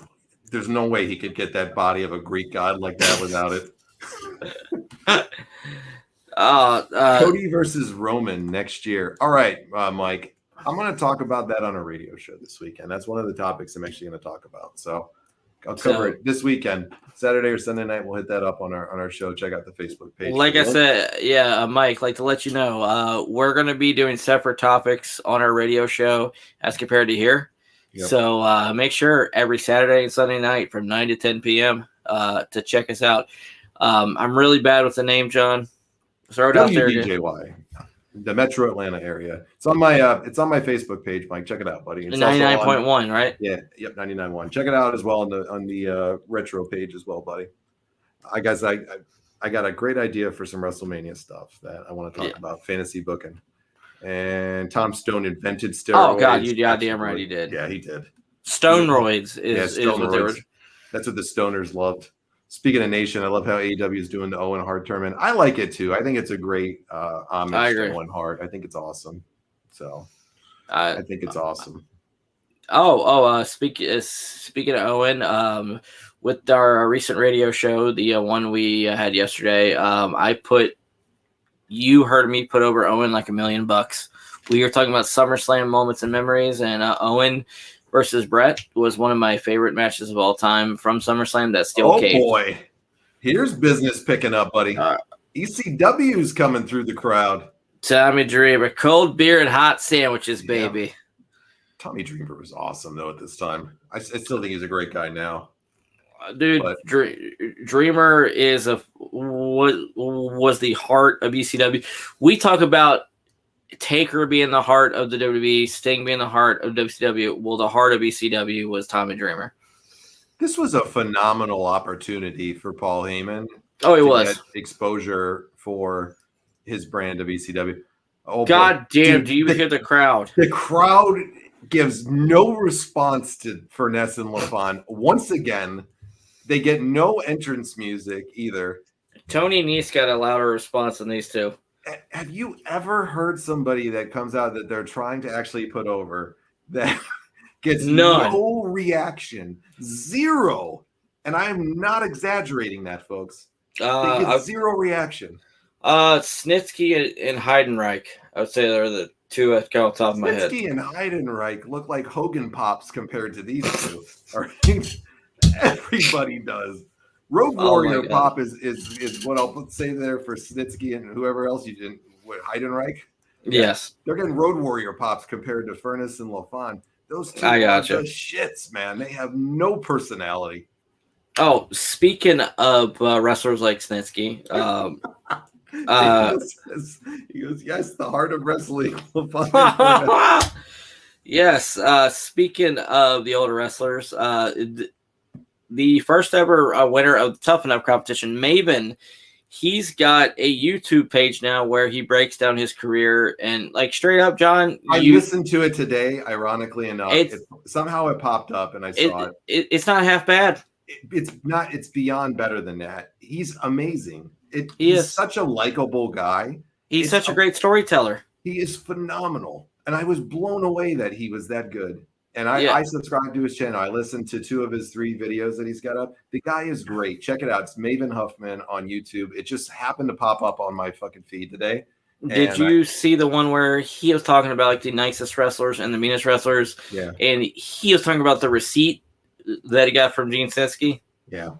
There's no way he could get that body of a Greek god like that without it. Cody versus Roman next year. All right, Mike. I'm going to talk about that on a radio show this weekend. That's one of the topics I'm actually going to talk about. So I'll cover it this weekend, Saturday or Sunday night. We'll hit that up on our show. Check out the Facebook page.
Like I said, Mike, like to let you know, we're going to be doing separate topics on our radio show as compared to here. Yep. So make sure every Saturday and Sunday night from 9 to 10 p.m. To check us out. I'm really bad with the name, John. Throw it out there.
WDJY, the Metro Atlanta area. It's on my Facebook page, Mike. Check it out, buddy.
99.1, right?
Yeah, yep, 99.1. Check it out as well on the retro page as well, buddy. I got a great idea for some WrestleMania stuff that I want to talk about. Fantasy booking. And Tom Stone invented steroids.
Oh God, you goddamn right he did.
Yeah, he did.
Stoneroids is what they were.
That's what the stoners loved. Speaking of Nation, I love how AEW is doing the Owen Hart tournament. I like it too. I think it's a great homage to Owen Hart. I think it's awesome. So I think it's awesome.
Speaking of Owen, with our recent radio show, the one we had yesterday, you heard me put over Owen like $1 million. We were talking about SummerSlam moments and memories, and Owen versus Brett was one of my favorite matches of all time from SummerSlam. That steel cage.
Oh boy, here's business picking up, buddy. ECW's coming through the crowd.
Tommy Dreamer, cold beer and hot sandwiches, baby.
Yeah. Tommy Dreamer was awesome though at this time. I still think he's a great guy now.
Dude, Dreamer was the heart of ECW. We talk about Taker being the heart of the WWE, Sting being the heart of WCW. Well, the heart of ECW was Tommy Dreamer.
This was a phenomenal opportunity for Paul Heyman.
Oh, it was
get exposure for his brand of ECW. Oh,
God damn! Do you hear the crowd?
The crowd gives no response to Furnas and Lafon. Once again, they get no entrance music either.
Tony Nese got a louder response than these two.
Have you ever heard somebody that comes out that they're trying to actually put over that gets no reaction? Zero. And I'm not exaggerating that, folks. They get zero reaction.
Snitsky and Heidenreich, I would say they're the Two at the top of my head.
Snitsky and Heidenreich look like Hogan Pops compared to these two. All right? Everybody does. Road Warrior Pop is what I'll say there for Snitsky and whoever else you didn't. What, Heidenreich?
Yes.
They're getting Road Warrior Pops compared to Furnas and Lafon. Those two
I
are
gotcha.
the shits, man. They have no personality.
Oh, speaking of wrestlers like Snitsky,
he goes, yes, the heart of wrestling.
yes. Speaking of the older wrestlers, the first ever winner of the Tough Enough competition, Maven, he's got a YouTube page now where he breaks down his career and like straight up, John.
I listened to it today, ironically enough. Somehow it popped up and I saw it.
It's not half bad.
It's beyond better than that. He's amazing.
He
he's
is
such a likable guy.
He's such a great storyteller.
He is phenomenal. And I was blown away that he was that good. And I subscribed to his channel. I listened to 2 of his 3 videos that he's got up. The guy is great. Check it out. It's Maven Huffman on YouTube. It just happened to pop up on my fucking feed today.
Did you see the one where he was talking about like the nicest wrestlers and the meanest wrestlers?
Yeah.
And he was talking about the receipt that he got from Gene Snitsky.
Yeah.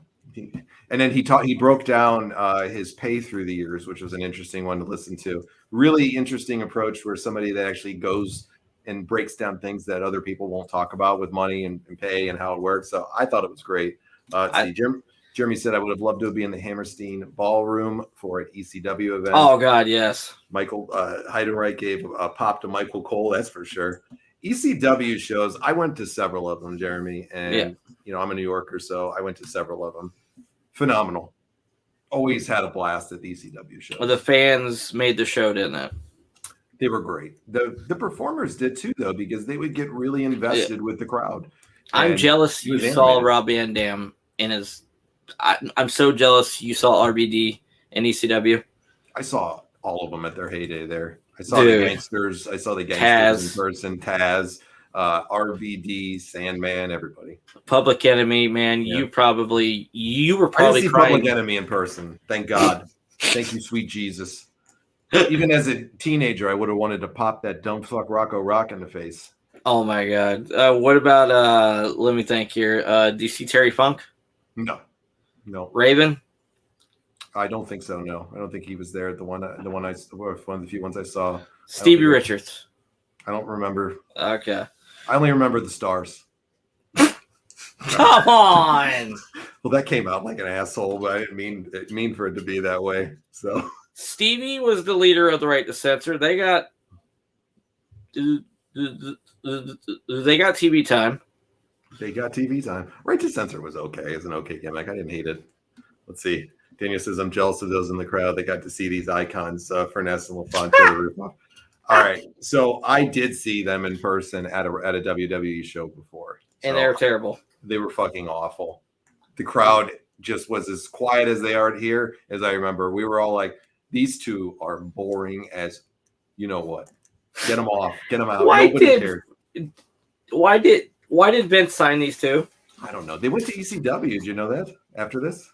And then he broke down his pay through the years, which was an interesting one to listen to. Really interesting approach where somebody that actually goes and breaks down things that other people won't talk about with money and pay and how it works. So I thought it was great. Jeremy said I would have loved to be in the Hammerstein ballroom for an ECW event.
Oh God, yes.
Michael Heidenreich gave a pop to Michael Cole, that's for sure. ECW shows, I went to several of them, Jeremy, and I'm a New Yorker, so I went to several of them. Phenomenal. Always had a blast at the ECW shows.
Well, the fans made the show, didn't it?
They were great. The performers did too, though, because they would get really invested with the crowd.
I'm jealous you saw Rob Van Dam in his. I'm so jealous you saw RBD in ECW.
I saw all of them at their heyday there. I saw the gangsters. I saw the gangsters in person. Taz, RVD, Sandman, everybody.
Public Enemy, man. Yeah. You were probably
I didn't see crying. Public Enemy in person. Thank God. Thank you, sweet Jesus. Even as a teenager, I would have wanted to pop that dumb fuck Rocco Rock in the face.
Oh my God. What about let me think here. Do you see Terry Funk?
No.
Raven?
I don't think so. No, I don't think he was there. One of the few ones I saw.
Stevie Richards.
I don't remember.
Okay.
I only remember the stars.
Come on.
Well, that came out like an asshole, but I didn't mean for it to be that way. So
Stevie was the leader of the Right to Censor. They got TV time.
They got TV time. Right to Censor was okay. It's an okay gimmick. I didn't hate it. Let's see. Daniel says, I'm jealous of those in the crowd. They got to see these icons, Furnas and Lafon. All right. So I did see them in person at a WWE show before.
And they were terrible.
They were fucking awful. The crowd just was as quiet as they are here, as I remember. We were all like, these two are boring as you know what. Get them off. Get them out. Nobody cared.
Why did Vince sign these two?
I don't know. They went to ECW. Did you know that after this?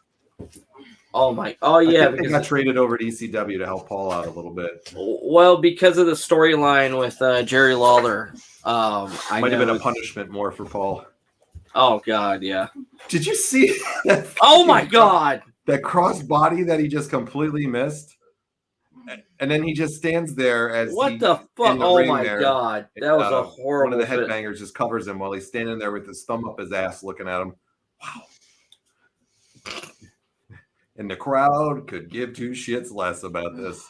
Yeah.
Because they got traded over to ECW to help Paul out a little bit.
Well, because of the storyline with Jerry Lawler.
Might have been a punishment more for Paul.
Oh, God, yeah.
Did you see that?
Oh, my God.
That cross body that he just completely missed? And then he just stands there as
what the fuck? Oh, my God. That was a horrible
one of the headbangers just covers him while he's standing there with his thumb up his ass looking at him. Wow. And the crowd could give two shits less about this.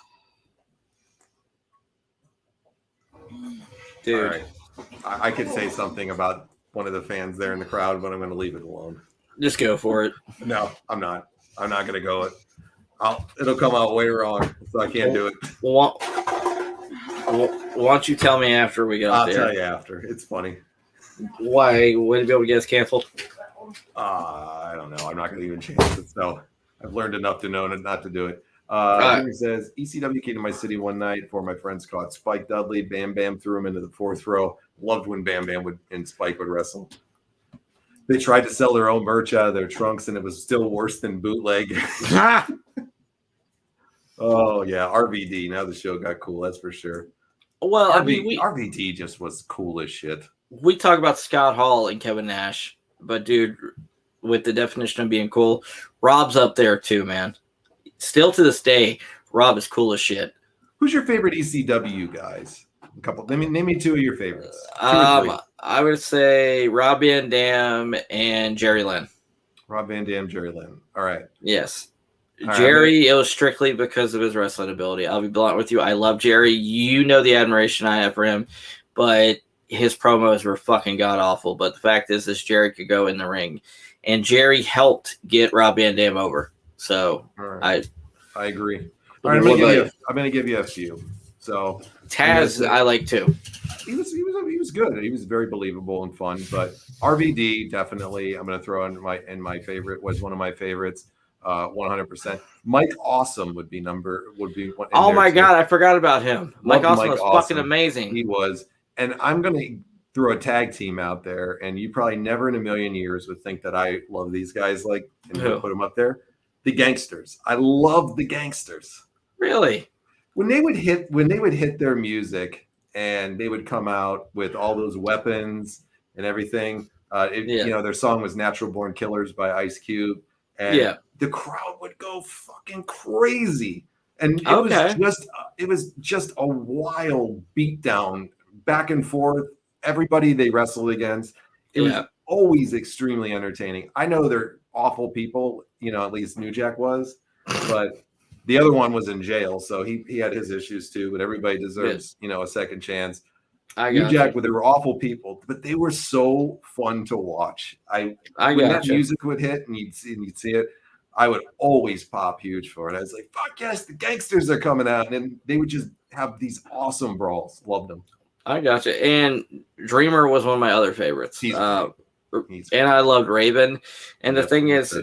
Dude.
All right. I could say something about one of the fans there in the crowd, but I'm going to leave it alone.
Just go for it.
No, I'm not. I'm not going to go it. It'll come out way wrong, so I can't do it.
Why don't you tell me after we get out there?
I'll tell you after. It's funny.
Why? Wouldn't be able to get us canceled?
I don't know. I'm not going to even chance it. So I've learned enough to know not to do it. He says, ECW came to my city one night for my friends caught Spike Dudley. Bam Bam threw him into the fourth row. Loved when Bam Bam and Spike would wrestle. They tried to sell their own merch out of their trunks, and it was still worse than bootleg. Oh, yeah. RVD. Now the show got cool. That's for sure.
Well, I mean,
RVD just was cool as shit.
We talk about Scott Hall and Kevin Nash, but dude, with the definition of being cool, Rob's up there too, man. Still to this day, Rob is cool as shit.
Who's your favorite ECW guys? A couple. Name me two of your favorites.
I would say Rob Van Dam and Jerry Lynn.
Rob Van Dam, Jerry Lynn. All right.
Yes.
All
Jerry, it was strictly because of his wrestling ability. I'll be blunt with you. I love Jerry. You know the admiration I have for him, but his promos were fucking god-awful. But the fact is Jerry could go in the ring. And Jerry helped get Rob Van Dam over. So
right. I agree. All right, I'm going to give you a few. So
Taz, I like too.
He was good. He was very believable and fun. But RVD definitely, I'm going to throw in my favorite, was one of my favorites. 100%. Mike Awesome would be one.
Oh my god, I forgot about him. Mike Awesome was fucking amazing.
He was. And I'm going to throw a tag team out there, and you probably never in a million years would think that I love these guys and put them up there. The Gangsters. I love the Gangsters.
Really?
When they would hit their music and they would come out with all those weapons and everything. Their song was Natural Born Killers by Ice Cube. And the crowd would go fucking crazy. And it was just a wild beatdown back and forth. Everybody they wrestled against. It was always extremely entertaining. I know they're awful people, at least New Jack was, but the other one was in jail, so he had his issues too, but everybody deserves, a second chance. New Jack, they were awful people, but they were so fun to watch. When that music would hit and you'd see it, I would always pop huge for it. I was like, fuck yes, the Gangsters are coming out. And they would just have these awesome brawls. Loved them.
I gotcha. And Dreamer was one of my other favorites. And I loved Raven. And the thing is,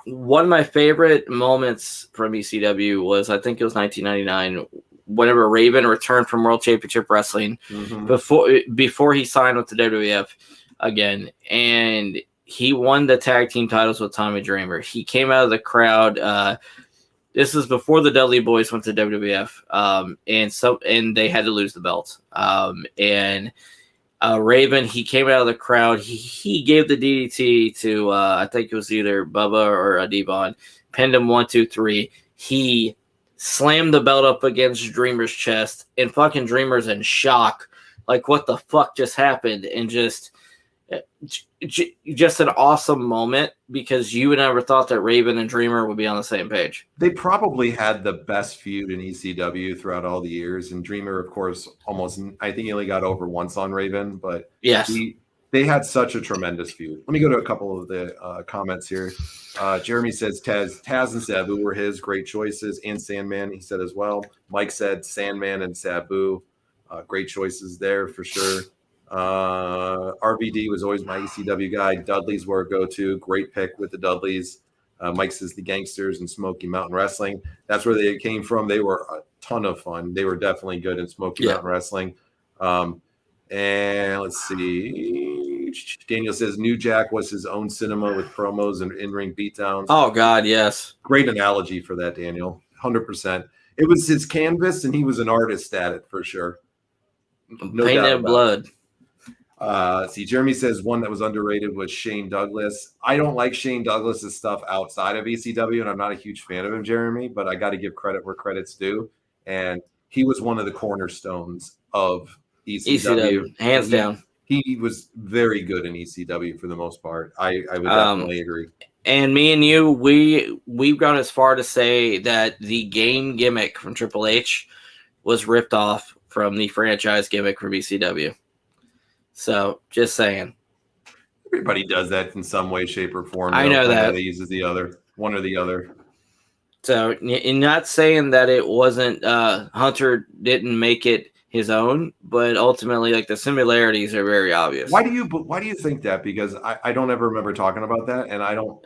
one of my favorite moments from ECW was, I think it was 1999, whenever Raven returned from World Championship Wrestling before he signed with the WWF again. And he won the tag team titles with Tommy Dreamer. He came out of the crowd. This was before the Dudley Boys went to WWF, and they had to lose the belt. Raven, he came out of the crowd. He gave the DDT to I think it was either Bubba or Devon. Pinned him 1, 2, 3. He slammed the belt up against Dreamer's chest, and fucking Dreamer's in shock. Like, what the fuck just happened? And just an awesome moment, because you would never thought that Raven and Dreamer would be on the same page.
They probably had the best feud in ECW throughout all the years, and Dreamer, of course, I think he only got over once on Raven, but
yes,
they had such a tremendous feud. Let me go to a couple of the comments here. Jeremy says Taz and Sabu were his great choices, and Sandman, he said as well. Mike said Sandman and Sabu, great choices there for sure. RVD was always my ECW guy. Dudleys were a go-to. Great pick with the Dudleys. Mike says the Gangsters and Smoky Mountain Wrestling. That's where they came from. They were a ton of fun. They were definitely good in Smoky Mountain Wrestling. And let's see. Daniel says New Jack was his own cinema with promos and in-ring beatdowns.
Oh, God, yes.
Great analogy for that, Daniel. 100%. It was his canvas, and he was an artist at it for sure.
No Painted blood.
Jeremy says one that was underrated was Shane Douglas. I don't like Shane Douglas's stuff outside of ECW, and I'm not a huge fan of him, Jeremy, but I got to give credit where credit's due. And he was one of the cornerstones of ECW.
Hands down.
He was very good in ECW for the most part. I would definitely agree.
And me and you, we've gone as far to say that the game gimmick from Triple H was ripped off from the franchise gimmick from ECW. So, just saying.
Everybody does that in some way, shape, or form.
I know that.
They uses the other, one or the other.
So, you're not saying that it wasn't, Hunter didn't make it his own, but ultimately, like, the similarities are very obvious.
Why do you think that? Because I don't ever remember talking about that, and I don't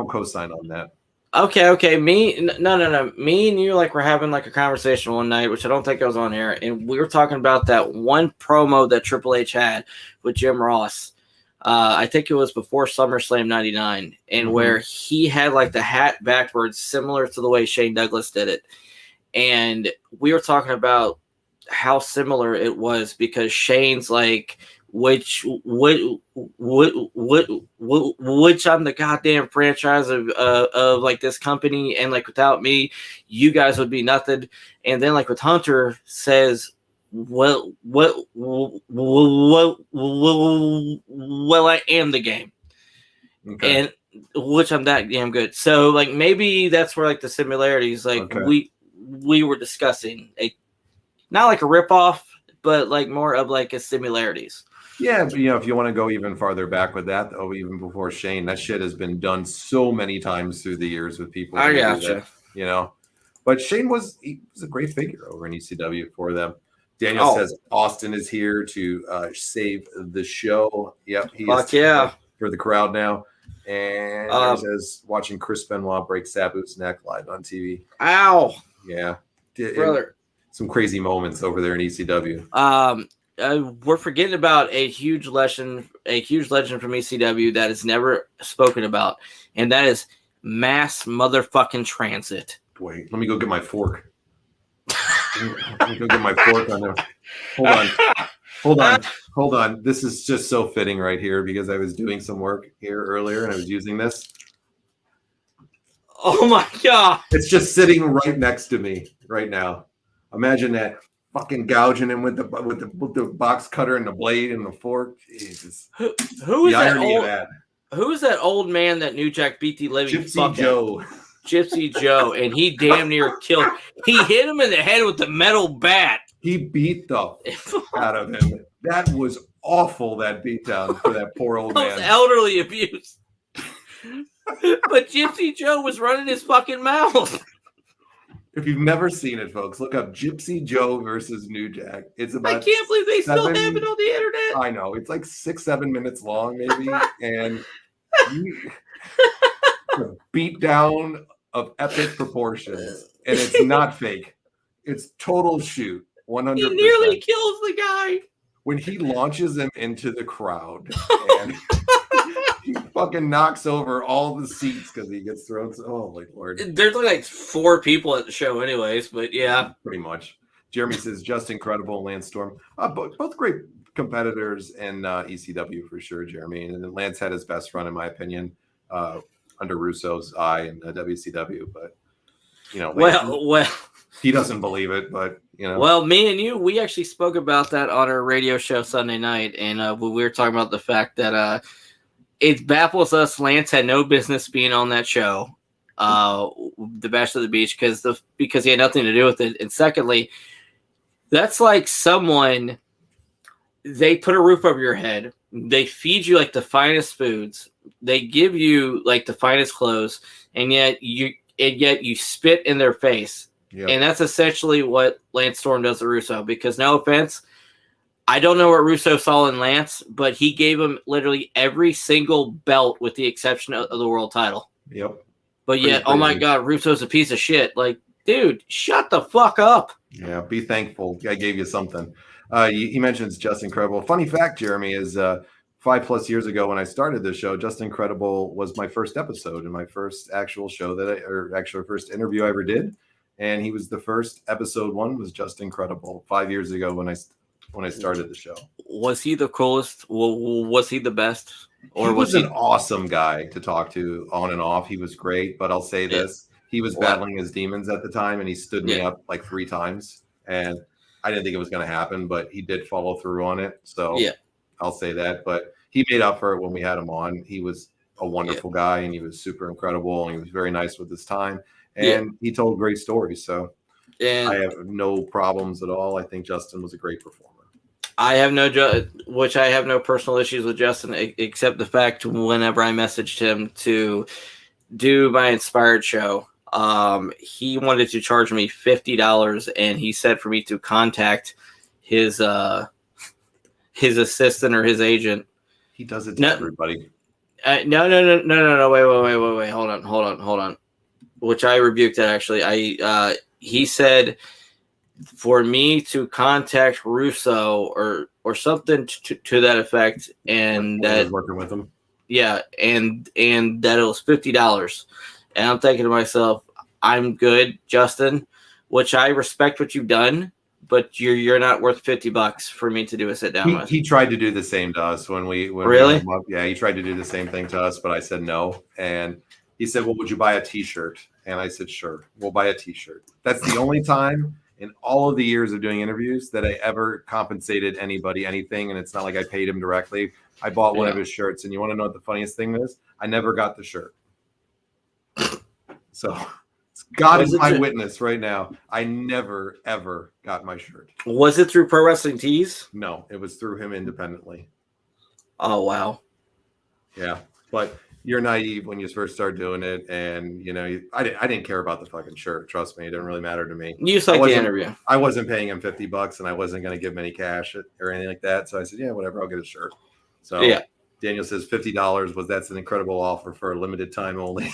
co-sign on that. Okay.
No. Me and you, like, were having like a conversation one night, which I don't think I was on here, and we were talking about that one promo that Triple H had with Jim Ross. I think it was before SummerSlam '99, and where he had like the hat backwards, similar to the way Shane Douglas did it. And we were talking about how similar it was, because Shane's like, which I'm the goddamn franchise of like this company, and like without me, you guys would be nothing. And then like with Hunter says, well, I am the game, and which I'm that damn good. So like maybe that's where like the similarities, like we were discussing not like a ripoff, but like more of like a similarities.
Yeah, but if you want to go even farther back with that, though, even before Shane, that shit has been done so many times through the years with people.
I gotcha.
But Shane was a great figure over in ECW for them. Daniel says Austin is here to save the show. Yep, he is for the crowd now. And he says watching Chris Benoit break Sabu's neck live on TV.
Ow!
Yeah,
brother.
Some crazy moments over there in ECW.
We're forgetting about a huge legend from ECW that is never spoken about, and that is Mass Motherfucking Transit.
Wait, let me go get my fork. Let me go get my fork on there. Hold on. This is just so fitting right here because I was doing some work here earlier and I was using this.
Oh my god!
It's just sitting right next to me right now. Imagine that. Fucking gouging him with the box cutter and the blade and the fork. Jesus.
Who is that? Who is that old man that New Jack beat the living fuck out? Gypsy Joe, and he damn near killed. He hit him in the head with the metal bat.
He beat the out of him. That was awful. That beatdown for that poor old man.
That was elderly abuse. But Gypsy Joe was running his fucking mouth.
If you've never seen it, folks, look up Gypsy Joe versus New Jack. It's about.
I can't believe they still have it on the internet.
I know, it's like 6-7 minutes long, maybe, and beat down of epic proportions, and it's not fake. It's total shoot. 100%.
He nearly kills the guy
when he launches him into the crowd, and he fucking knocks over all the seats because he gets thrown. Oh my lord!
There's like 4 people at the show, anyways. But yeah,
pretty much. Jeremy says just incredible. Lance Storm, both great competitors in ECW for sure. Jeremy, and Lance had his best run in my opinion under Russo's eye in WCW. But Lance, he doesn't believe it. But
well, me and you, we actually spoke about that on our radio show Sunday night, and we were talking about the fact that it baffles us. Lance had no business being on that show, the Bash of the Beach, because he had nothing to do with it. And secondly, that's like someone, they put a roof over your head, they feed you like the finest foods, they give you like the finest clothes, and yet you spit in their face. Yep. And that's essentially what Lance Storm does to Russo. Because no offense, I don't know what Russo saw in Lance, but he gave him literally every single belt with the exception of the world title.
Yep.
But yet, oh my God, Russo's a piece of shit. Like, dude, shut the fuck up.
Yeah, be thankful. I gave you something. He mentions Just Incredible. Funny fact, Jeremy, is 5+ years ago when I started this show, Just Incredible was my first episode and my first actual show first interview I ever did. And he was the first. Episode 1 was Just Incredible 5 years ago when I started the show. Was
he the coolest? Was he the best?
Or he was an awesome guy to talk to on and off. He was great, but I'll say this. He was battling his demons at the time, and he stood me up like 3 times. And I didn't think it was going to happen, but he did follow through on it. So I'll say that. But he made up for it when we had him on. He was a wonderful guy, and he was super incredible, and he was very nice with his time. And he told great stories. So I have no problems at all. I think Justin was a great performer.
I have no personal issues with Justin, except the fact whenever I messaged him to do my Inspired show, he wanted to charge me $50, and he said for me to contact his assistant or his agent.
He does it to everybody.
No. Wait. Hold on. Which I rebuked it, actually. He said for me to contact Russo or something to that effect, and that I was
working with him.
Yeah, and that it was $50. And I'm thinking to myself, I'm good, Justin, which I respect what you've done, but you're not worth $50 for me to do a sit down with.
He tried to do the same to us when we
Really?
Yeah, he tried to do the same thing to us, but I said no. And he said, "Well, would you buy a T-shirt?" And I said, "Sure, we'll buy a T-shirt." That's the only time in all of the years of doing interviews that I ever compensated anybody anything, and it's not like I paid him directly. I bought one of his shirts, and you want to know what the funniest thing is? I never got the shirt. So God is my witness right now. I never, ever got my shirt.
Was it through Pro Wrestling Tees?
No, it was through him independently.
Oh, wow.
Yeah, but you're naive when you first start doing it, and I didn't care about the fucking shirt. Trust me, it didn't really matter to me.
You just like the interview.
I wasn't paying him $50, and I wasn't going to give him any cash or anything like that. So I said, "Yeah, whatever, I'll get a shirt." So yeah. Daniel says $50 that's an incredible offer for a limited time only.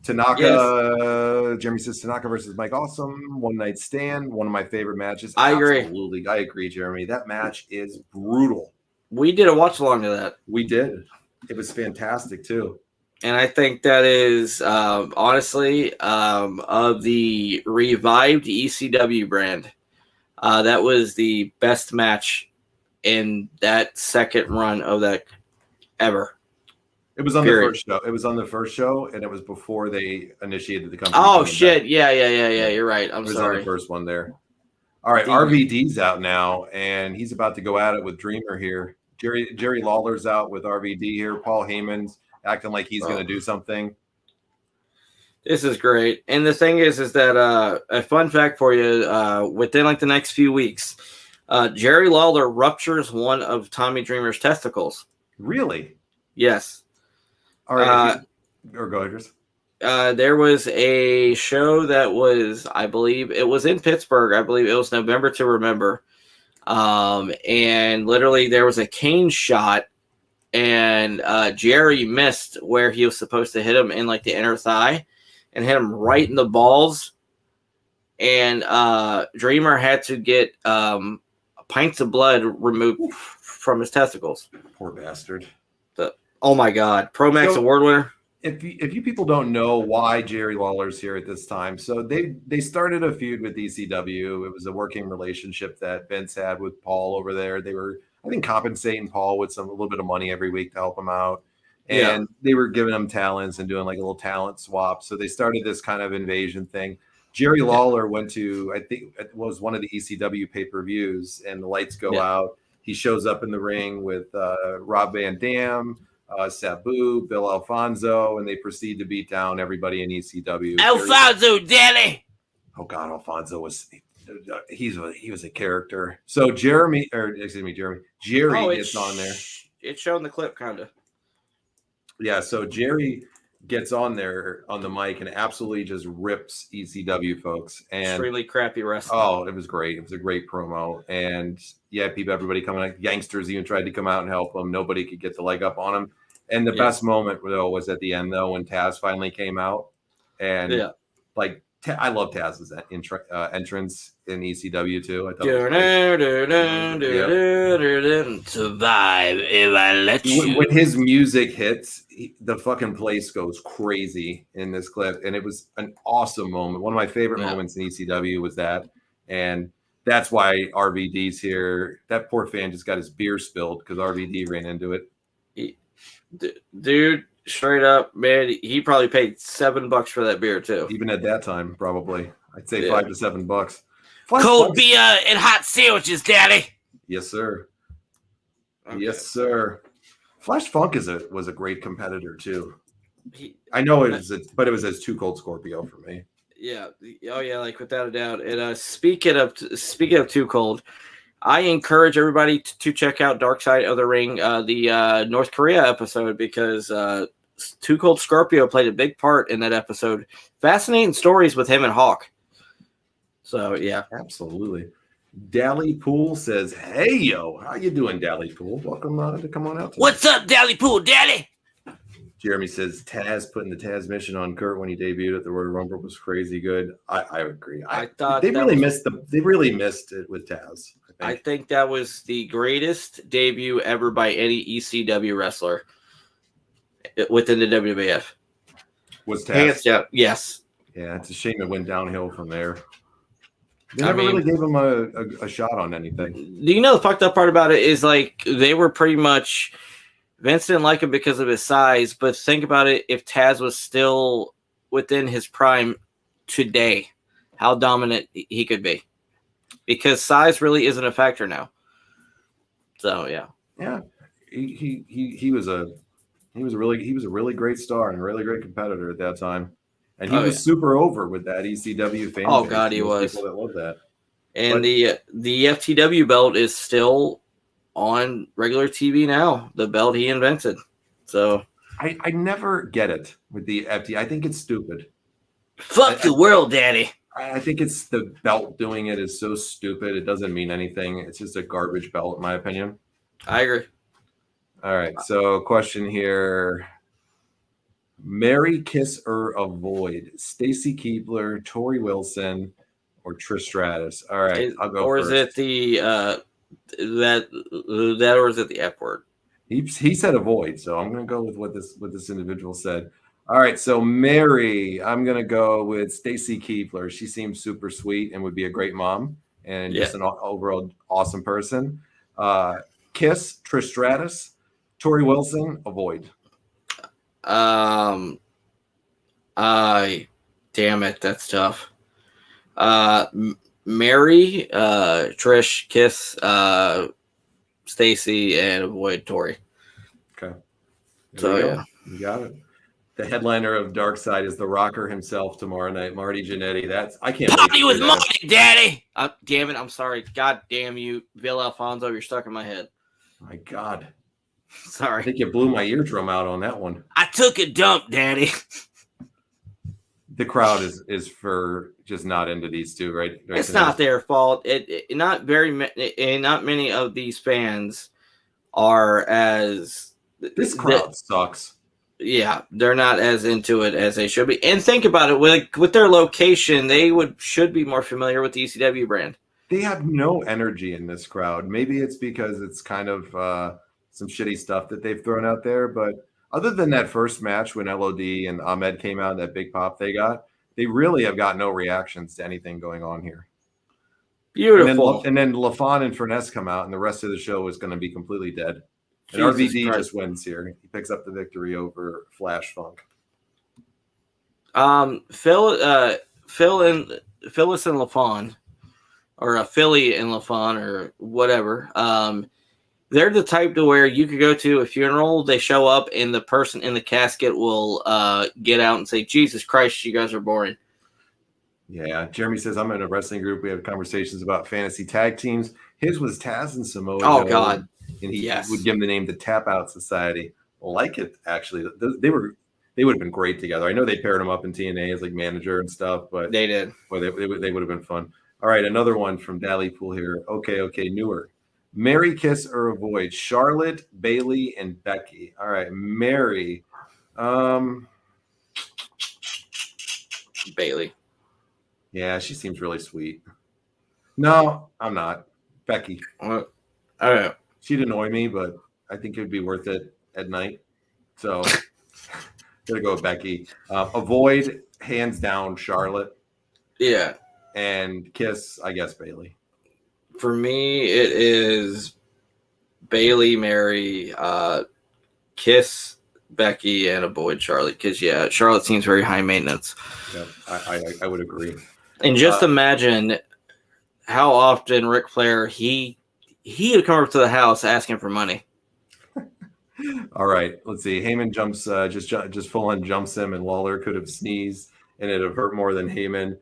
Tanaka, yes. Jeremy says Tanaka versus Mike Awesome, one night stand, one of my favorite matches.
I agree.
Absolutely, I agree, Jeremy. That match is brutal.
We did a watch along to that.
We did. It was fantastic too.
And I think that is honestly of the revived ECW brand. That was the best match in that second run of that ever.
It was on the first show. It was on the first show, and it was before they initiated the company.
Oh shit! Yeah. You're right. I'm sorry. It was on
the first one there. All right, RVD's out now, and he's about to go at it with Dreamer here. Jerry Lawler's out with RVD here. Paul Heyman's acting like he's going to do something.
This is great. And the thing is that a fun fact for you, within like the next few weeks, Jerry Lawler ruptures one of Tommy Dreamer's testicles.
Really?
Yes.
All right. Or go ahead.
There was a show that was, I believe, it was in Pittsburgh. I believe it was November to Remember. And literally there was a cane shot, and Jerry missed where he was supposed to hit him in like the inner thigh and hit him right in the balls. And Dreamer had to get pints of blood removed from his testicles.
Poor bastard.
Oh my God. Pro Max Award winner.
If you people don't know why Jerry Lawler's here at this time, so they started a feud with ECW. It was a working relationship that Vince had with Paul over there. They were, I think, compensating Paul with a little bit of money every week to help him out, and they were giving him talents and doing like a little talent swap. So they started this kind of invasion thing. Jerry Lawler went to, I think it was one of the ECW pay-per-views, and the lights go out. He shows up in the ring with Rob Van Dam, Sabu, Bill Alfonso, and they proceed to beat down everybody in ECW.
Alfonso, Daddy!
Oh God, Alfonso was he was a character. So Jerry gets on there.
It's showing the clip, kind of.
Yeah, so Jerry gets on there on the mic and absolutely just rips ECW folks. And
extremely crappy wrestling.
Oh, it was great. It was a great promo. And everybody coming out. Youngsters even tried to come out and help him. Nobody could get the leg up on him. And the best moment though was at the end though when Taz finally came out. And I love Taz's entrance in ECW too. I thought
survive if I let you.
When his music hits, the fucking place goes crazy in this clip, and it was an awesome moment. One of my favorite moments in ECW was that, and that's why RVD's here. That poor fan just got his beer spilled because RVD ran into it.
Dude, straight up, man, he probably paid $7 for that beer too.
Even at that time, probably. I'd say $5 to $7.
Cold beer and hot sandwiches, Daddy.
Yes, sir. Okay. Yes, sir. Flash Funk was a great competitor too. I know but it was as Too Cold Scorpio for me.
Yeah. Oh yeah, like without a doubt. And speaking of Too Cold, I encourage everybody to check out Dark Side of the Ring, the North Korea episode, because Too Cold Scorpio played a big part in that episode. Fascinating stories with him and Hawk. So yeah,
absolutely. Dally Pool says, "Hey yo, how you doing, Dally Pool? Welcome to come on out tonight."
What's up, Dally Pool, Daddy?
Jeremy says Taz putting the Taz mission on Kurt when he debuted at the Royal Rumble was crazy good. I agree. I thought they really missed it with Taz.
I think that was the greatest debut ever by any ECW wrestler within the WWF.
Was Taz?
Hands down, yes.
Yeah, it's a shame it went downhill from there. They never really gave him a shot on anything.
Do you know the fucked up part about it is like they were pretty much Vince didn't like him because of his size, but think about it, if Taz was still within his prime today, how dominant he could be. Because size really isn't a factor now. So yeah.
Yeah. He was a really great star and a really great competitor at that time. And he was super over with that ECW fan.
Oh God, he was.
People that love that.
And the FTW belt is still on regular TV now. The belt he invented. So
I never get it with the FT. I think it's stupid.
Fuck the world, Daddy.
I think it's the belt doing it is so stupid. It doesn't mean anything. It's just a garbage belt, in my opinion.
I agree.
All right. So, question here: marry, kiss, or avoid Stacy Keibler, Tori Wilson, or Trish Stratus? All right, I'll go.
Or
first.
is it the that or is it the F word?
He said avoid, so I'm going to go with what this individual said. All right, so Mary, I'm going to go with Stacy Keibler. She seems super sweet and would be a great mom and just an overall awesome person. Kiss, Trish Stratus, Tori Wilson, avoid.
Damn it, that's tough. Mary, Trish, kiss, Stacy, and avoid Tori.
Okay.
So yeah,
you got it. The headliner of Dark Side is the Rocker himself tomorrow night, Marty Jannetty. I can't
party with Marty, Daddy. Damn it, I'm sorry. God damn you, Bill Alfonso, you're stuck in my head.
My God.
Sorry.
I think you blew my eardrum out on that one.
I took a dump, Daddy.
The crowd is for just not into these two, right?
It's not their fault. Not many of these fans are as.
This crowd sucks.
Yeah, they're not as into it as they should be. And think about it, with their location, they should be more familiar with the ECW brand.
They have no energy in this crowd. Maybe it's because it's kind of some shitty stuff that they've thrown out there. But other than that first match when LOD and Ahmed came out, that big pop they got, they really have got no reactions to anything going on here.
Beautiful.
And then Lafon and Furnas come out, and the rest of the show is going to be completely dead. And RVD just wins here. He picks up the victory over Flash Funk.
Phyllis and Lafon, or Philly and Lafon, or whatever. They're the type to where you could go to a funeral, they show up, and the person in the casket will get out and say, "Jesus Christ, you guys are boring."
Yeah, Jeremy says, I'm in a wrestling group. We have conversations about fantasy tag teams. His was Taz and Samoa
Oh,
Joe,
God.
And he would give them the name the Tap Out Society. Like it, actually. They would have been great together. I know they paired him up in TNA as like manager and stuff, but
they did.
Well, they would have been fun. All right, another one from Dally Pool here. Okay, newer. Marry, kiss, or avoid Charlotte, Bailey, and Becky. All right, Mary.
Bailey.
Yeah, she seems really sweet. No, I'm not. Becky.
All right.
She'd annoy me, but I think it'd be worth it at night. So, gonna go with Becky. Avoid, hands down, Charlotte.
Yeah.
And kiss, I guess, Bailey.
For me, it is Bailey, Mary, kiss, Becky, and avoid Charlotte. Because, yeah, Charlotte seems very high maintenance.
Yeah, I would agree.
And just imagine how often Ric Flair, he would come up to the house asking for money.
All right, let's see. Heyman jumps, just full on jumps him, and Lawler could have sneezed, and it'd have hurt more than Heyman.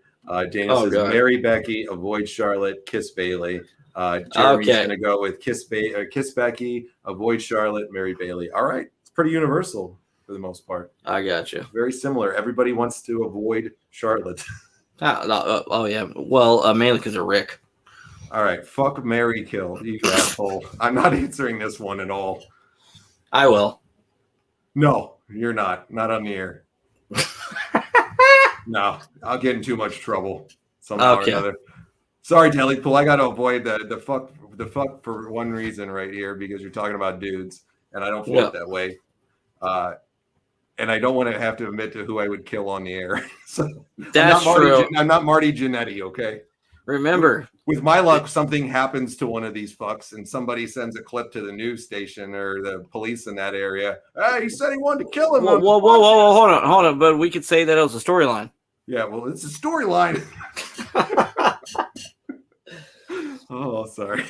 Daniel says,
God.
Marry Becky, avoid Charlotte, kiss Bailey. Jeremy's going to go with kiss Becky, avoid Charlotte, marry Bailey. All right, it's pretty universal for the most part.
I got you.
Very similar. Everybody wants to avoid Charlotte.
Oh yeah. Well, mainly because of Rick.
All right, fuck, marry, kill. You asshole. I'm not answering this one at all.
I will.
No, you're not. Not on the air. No, I'll get in too much trouble somehow or another. Sorry, Tellypool. I got to avoid the fuck for one reason right here, because you're talking about dudes, and I don't float that way. And I don't want to have to admit to who I would kill on the air. So
That's true.
I'm not Marty Jannetty, okay?
Remember,
with my luck, something happens to one of these fucks, and somebody sends a clip to the news station or the police in that area. Hey, he said he wanted to kill him.
whoa, hold on. But we could say that it was a storyline.
Yeah, well, it's a storyline. Oh, sorry.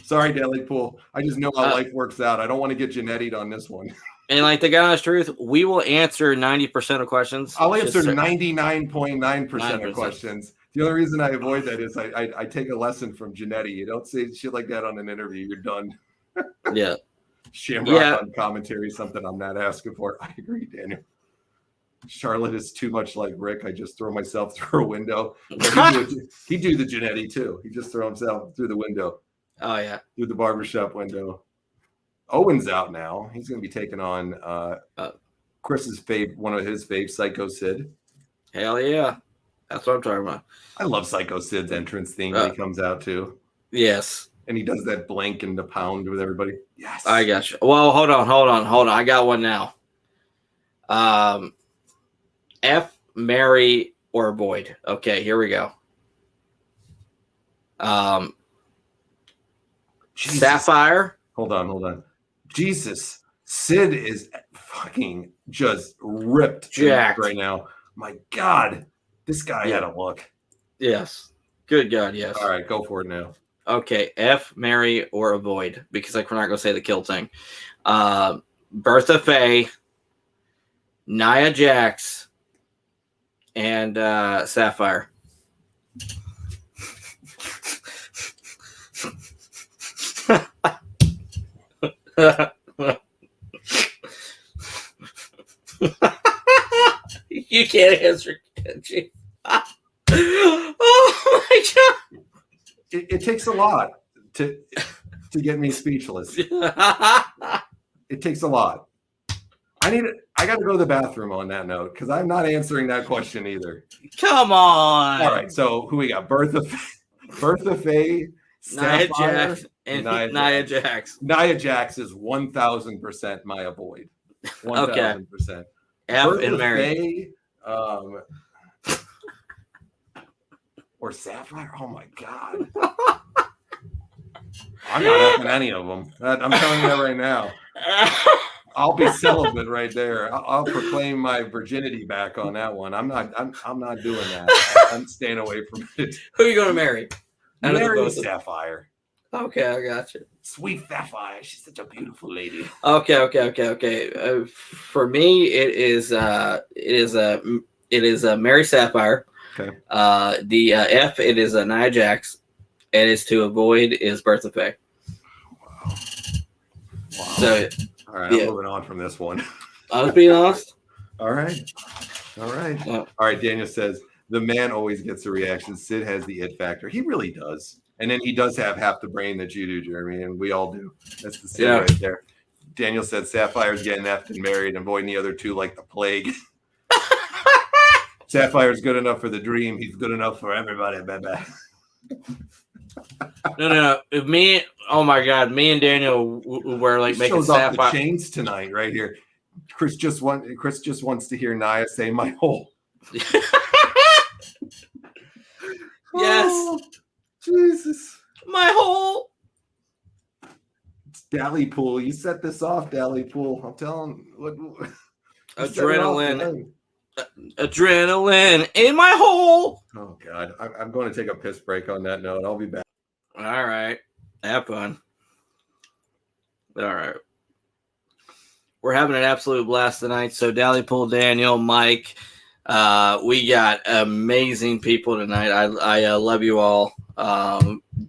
Sorry, Daily Pool. I just know how life works out. I don't want to get Janetti'd on this one.
And like the honest truth, we will answer 90% of questions.
I'll answer 99.9% of questions. The only reason I avoid that is I take a lesson from Janetti. You don't say shit like that on an interview. You're done.
Yeah.
Shamrock on commentary, something I'm not asking for. I agree, Daniel. Charlotte is too much like Rick. I just throw myself through a window. He do the Janetti too. He just throw himself through the window.
Oh, yeah.
Through the barbershop window. Owen's out now. He's going to be taking on Chris's fave, one of his faves, Sycho Sid.
Hell yeah. That's what I'm talking about.
I love Sycho Sid's entrance theme when he comes out too.
Yes.
And he does that blink and the pound with everybody. Yes.
I got you. Well, hold on. I got one now. F, marry, or avoid. Okay, here we go. Sapphire.
Hold on. Jesus. Sid is fucking just ripped
jacked
right now. My God. This guy had a look.
Yes. Good God, yes.
All right, go for it now.
Okay, F, marry, or avoid. Because like we're not going to say the kill thing. Bertha Faye, Nia Jax, and Sapphire. You can't answer, can you? Oh my God!
It takes a lot to get me speechless. It takes a lot. I got to go to the bathroom on that note because I'm not answering that question either.
Come on.
All right, so who we got? Bertha Faye,
Nia Jax, and Nia Jax.
Nia Jax is 1,000% my avoid. 1,000%.
F
Bertha
and Mary.
Faye, or Sapphire. Oh my God. I'm not having any of them. I'm telling you that right now. I'll be celibate right there. I'll proclaim my virginity back on that one. I'm not doing that. I'm staying away from it.
Who are you going to marry?
Marry Sapphire.
Okay, I got you.
Sweet Sapphire. She's such a beautiful lady.
Okay. For me, it is Mary Sapphire.
Okay.
The F, it is Nia Jax. And is to avoid is Bertha Faye.
Wow.
So,
all right, I'm moving on from this one.
I was being honest.
All right.
Yeah.
All right. Daniel says the man always gets a reaction. Sid has the it factor. He really does. And then he does have half the brain that you do, Jeremy, and we all do. That's the Sid right there. Daniel said Sapphire's getting effed and married and avoiding the other two like the plague. Sapphire's good enough for the dream. He's good enough for everybody, baby.
No. Oh my God, me and Daniel were like making
shows off
Sapphire
the chains tonight, right here. Chris just wants to hear Nia say my hole.
Yes.
Oh, Jesus.
My hole.
It's Dally Pool. You set this off, Dally Pool. I'm telling you.
Adrenaline in my hole.
Oh God, I'm going to take a piss break on that note. I'll be back.
All right, have fun. All right, we're having an absolute blast tonight. So Dally Pool, Daniel, Mike, we got amazing people tonight. I love you all.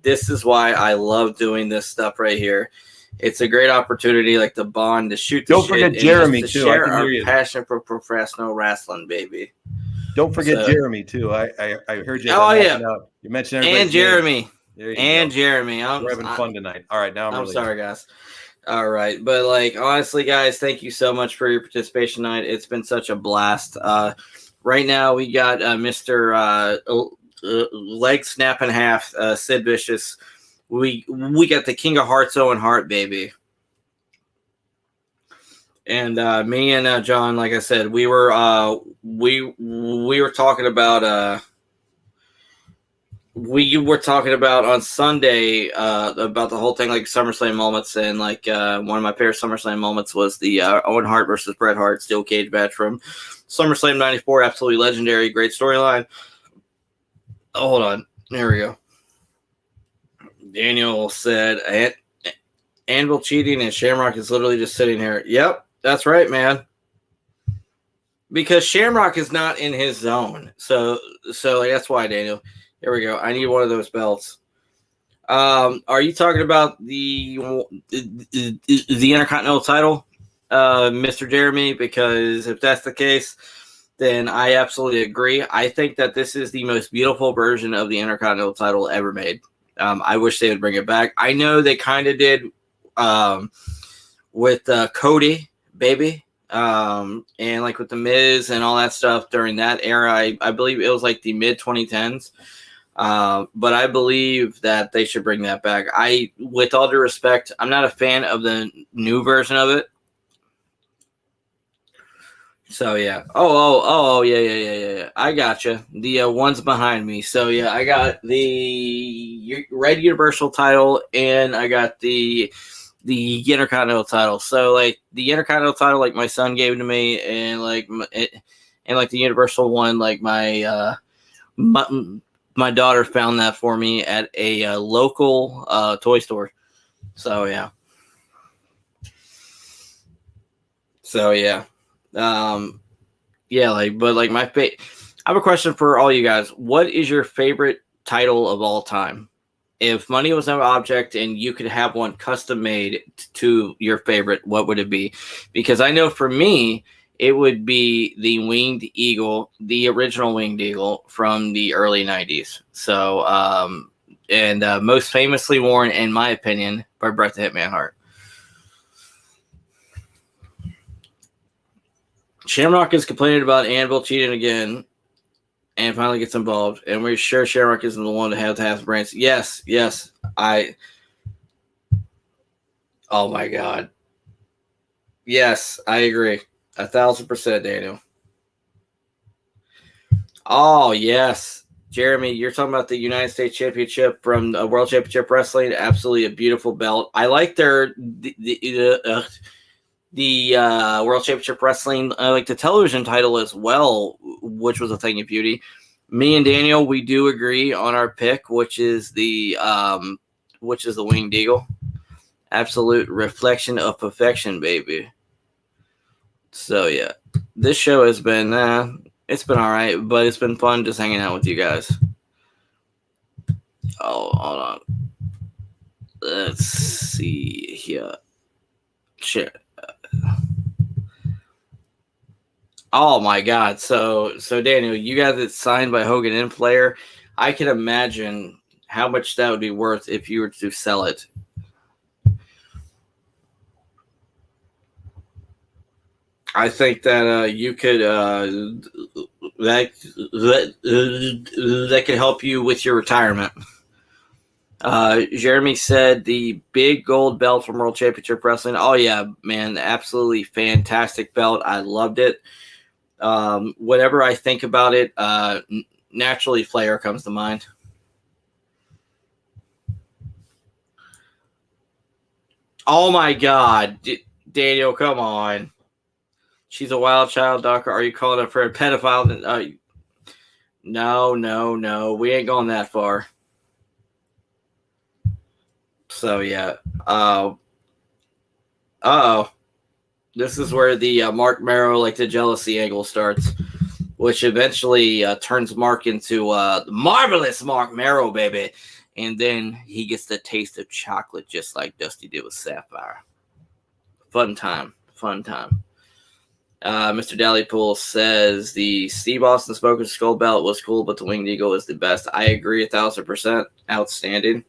This is why I love doing this stuff right here. It's a great opportunity, like the bond, to shoot the
Don't forget Jeremy,
to
too.
share
I can
our
hear you.
passion for professional wrestling, baby.
Don't forget
So-
Jeremy, too. I heard you.
Oh, yeah.
You mentioned everybody.
And Jeremy.
There you
And
go.
Jeremy.
We're having fun tonight. All right, now I'm really
sorry, guys. All right. But, like, honestly, guys, thank you so much for your participation tonight. It's been such a blast. Right now, we got Mr. Leg Snap in Half, Sid Vicious. We got the King of Hearts, Owen Hart, baby. And me and John, like I said, we were talking about we were talking about on Sunday about the whole thing, like SummerSlam moments, and like one of my favorite SummerSlam moments was the Owen Hart versus Bret Hart steel cage match from SummerSlam '94. Absolutely legendary, great storyline. Oh, hold on, there we go. Daniel said, Anvil cheating and Shamrock is literally just sitting here. Yep, that's right, man. Because Shamrock is not in his zone. So like, that's why, Daniel. Here we go. I need one of those belts. Are you talking about the Intercontinental title, Mr. Jeremy? Because if that's the case, then I absolutely agree. I think that this is the most beautiful version of the Intercontinental title ever made. I wish they would bring it back. I know they kind of did with Cody, baby, and like with the Miz and all that stuff during that era. I believe it was like the mid 2010s. But I believe that they should bring that back. With all due respect, I'm not a fan of the new version of it. So yeah. Yeah. I gotcha. The ones behind me. So yeah, I got the Red Universal title and I got the Intercontinental title. So like the Intercontinental title, like my son gave to me, and like the Universal one, like my daughter found that for me at a local toy store. So yeah. I have a question for all you guys. What is your favorite title of all time? If money was no object and you could have one custom made to your favorite, what would it be? Because I know for me, it would be the Winged Eagle, the original Winged Eagle from the early 90s. So, most famously worn, in my opinion, by Bret the Hitman Hart. Shamrock is complaining about Anvil cheating again and finally gets involved. And we're sure Shamrock isn't the one to have the brains. Yes. Oh my God. Yes, I agree. 1,000%, Daniel. Oh, yes. Jeremy, you're talking about the United States Championship from World Championship Wrestling. Absolutely a beautiful belt. I like the World Championship Wrestling, like the television title as well, which was a thing of beauty. Me and Daniel, we do agree on our pick, which is the Winged Eagle. Absolute reflection of perfection, baby. So yeah, this show has been it's been all right, but it's been fun just hanging out with you guys. Oh, hold on. Let's see here. Share. Oh my God! So Daniel, you got it signed by Hogan and Flair. I can imagine how much that would be worth if you were to sell it. I think that you could that could help you with your retirement. Jeremy said the big gold belt from World Championship Wrestling. Oh yeah, man, absolutely fantastic belt. I loved it. Whenever I think about it, naturally Flair comes to mind. Oh my God, Daniel, come on. She's a wild child, Doc. Are you calling her for a pedophile? No. We ain't going that far. So, yeah. This is where the Mark Marrow, like the jealousy angle starts, which eventually turns Mark into the marvelous Mark Marrow, baby. And then he gets the taste of chocolate, just like Dusty did with Sapphire. Fun time. Mr. Dallypool says the Steve Austin Smoker Skull Belt was cool, but the Winged Eagle is the best. I agree 1,000%. Outstanding.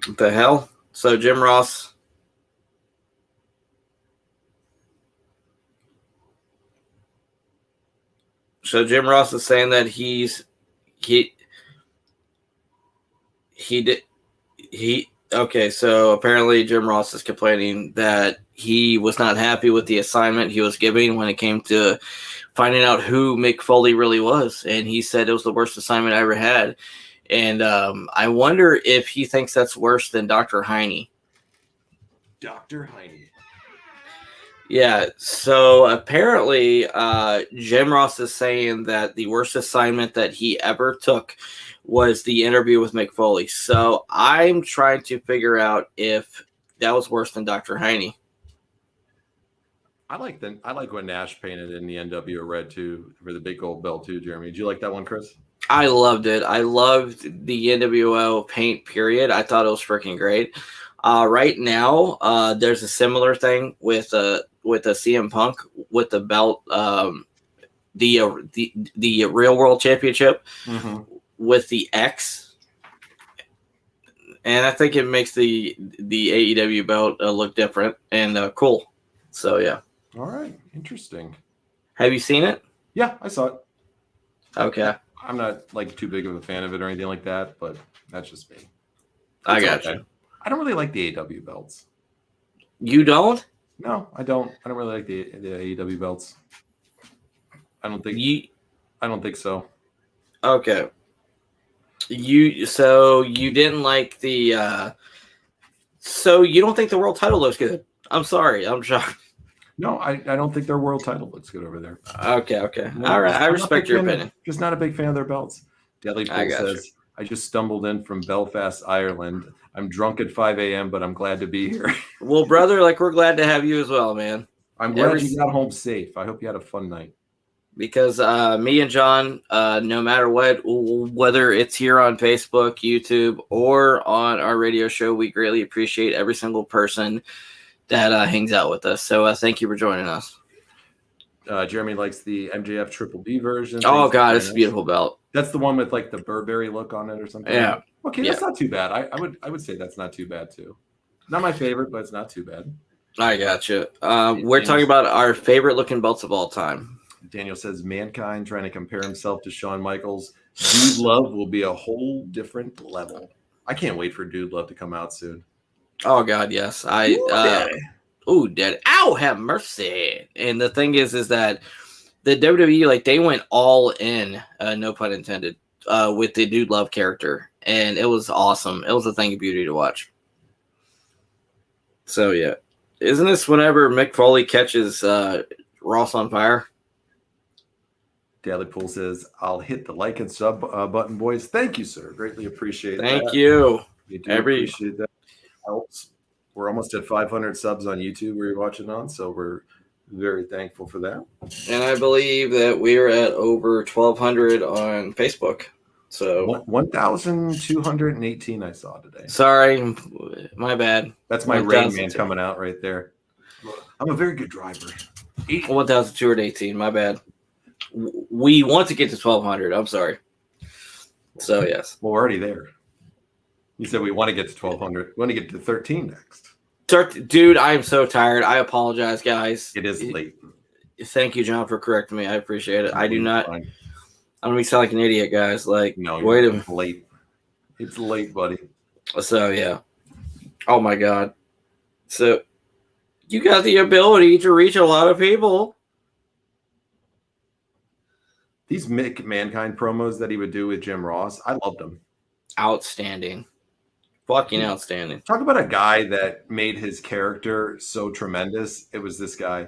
What the hell? So Jim Ross. So Jim Ross is saying that Okay, so apparently Jim Ross is complaining that he was not happy with the assignment he was giving when it came to finding out who Mick Foley really was. And he said it was the worst assignment I ever had. And I wonder if he thinks that's worse than Dr. Heine.
Dr. Heine.
Yeah, so apparently Jim Ross is saying that the worst assignment that he ever took was the interview with Mick Foley. So I'm trying to figure out if that was worse than Dr. Heine.
I like when Nash painted in the NWO red too for the big gold belt too, Jeremy. Did you like that one, Chris?
I loved it. I loved the NWO paint, period. I thought it was freaking great. Right now, there's a similar thing with a CM Punk with the belt, the Real World Championship with the X, and I think it makes the AEW belt look different and cool. So yeah.
All right, interesting.
Have you seen it?
Yeah, I saw it.
Okay.
I'm not like too big of a fan of it or anything like that, but that's just me.
I got you.
I don't really like the AEW belts.
You don't?
No, I don't. I don't really like the AEW belts. I don't think so.
Okay. So you didn't like the so you don't think the world title looks good? I'm sorry. I'm shocked.
No, I don't think their world title looks good over there.
Okay.
No,
all right. I respect your opinion.
Just not a big fan of their belts. Deadly Pool says, I just stumbled in from Belfast, Ireland. I'm drunk at 5 a.m., but I'm glad to be here.
Well, brother, like we're glad to have you as well, man.
I'm glad you got home safe. I hope you had a fun night.
Because me and John, no matter what, whether it's here on Facebook, YouTube, or on our radio show, we greatly appreciate every single person that hangs out with us. So thank you for joining us.
Jeremy likes the MJF Triple B version.
Oh, God, it's a beautiful belt.
That's the one with like the Burberry look on it or something.
Yeah.
Okay, that's not too bad. I would say that's not too bad too. Not my favorite, but it's not too bad.
I got you. We're talking about our favorite looking belts of all time.
Daniel says Mankind trying to compare himself to Shawn Michaels. Dude Love will be a whole different level. I can't wait for Dude Love to come out soon.
Oh God, yes. Daddy. Ow, have mercy. And the thing is that the WWE, like, they went all in, no pun intended, with the Dude Love character, and it was awesome. It was a thing of beauty to watch. So yeah, isn't this whenever Mick Foley catches Ross on fire?
Daily Pool says, "I'll hit the like and sub button, boys. Thank you, sir. Greatly appreciate that.
Thank you.
We do appreciate that. Helps. We're almost at 500 subs on YouTube where you're watching on, so we're very thankful for that.
And I believe that we're at over 1,200 on Facebook. So
1,218 I saw today.
Sorry, my bad.
That's my Rain Man coming out right there. I'm a very good driver.
1,218. My bad. We want to get to 1,200. I'm sorry. So yes.
Well, we're already there. You said we want to get to 1,200. We want to get to 13 next.
Dude, I am so tired. I apologize, guys.
It is late.
Thank you, John, for correcting me. I appreciate it. I do not. I'm gonna be sound like an idiot, guys. Like,
no,
wait a minute.
Late. It's late, buddy.
So yeah. Oh my God. So you got the ability to reach a lot of people.
These Mankind promos that he would do with Jim Ross, I loved them.
Outstanding. Fucking outstanding.
Talk about a guy that made his character so tremendous. It was this guy.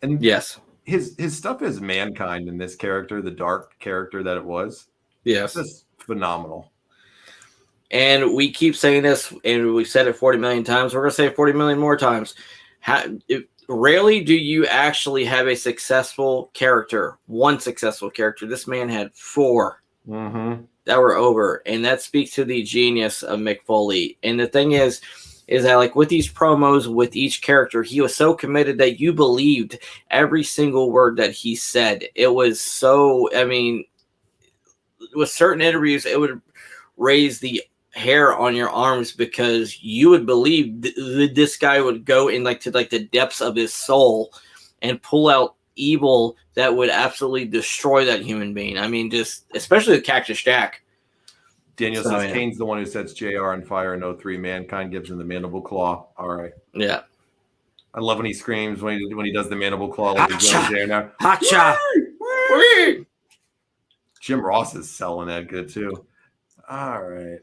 And
yes,
his stuff as Mankind in this character, the dark character that it was.
Yes.
Just phenomenal.
And we keep saying this, and we've said it 40 million times. We're going to say it 40 million more times. Rarely do you actually have a successful character, one successful character. This man had 4 that were over, and that speaks to the genius of Mick Foley. And the thing is that, like, with these promos, with each character, he was so committed that you believed every single word that he said. It was so, I mean, with certain interviews, it would raise the hair on your arms because you would believe this guy would go in to the depths of his soul and pull out evil that would absolutely destroy that human being. I mean, just especially with Cactus Jack.
Daniel
So,
says
yeah.
Kane's the one who sets JR on fire in 03. Mankind gives him the mandible claw. All right.
Yeah.
I love when he screams when he does the mandible claw like he's going there now.
Hacha.
Jim Ross is selling that good too. All right.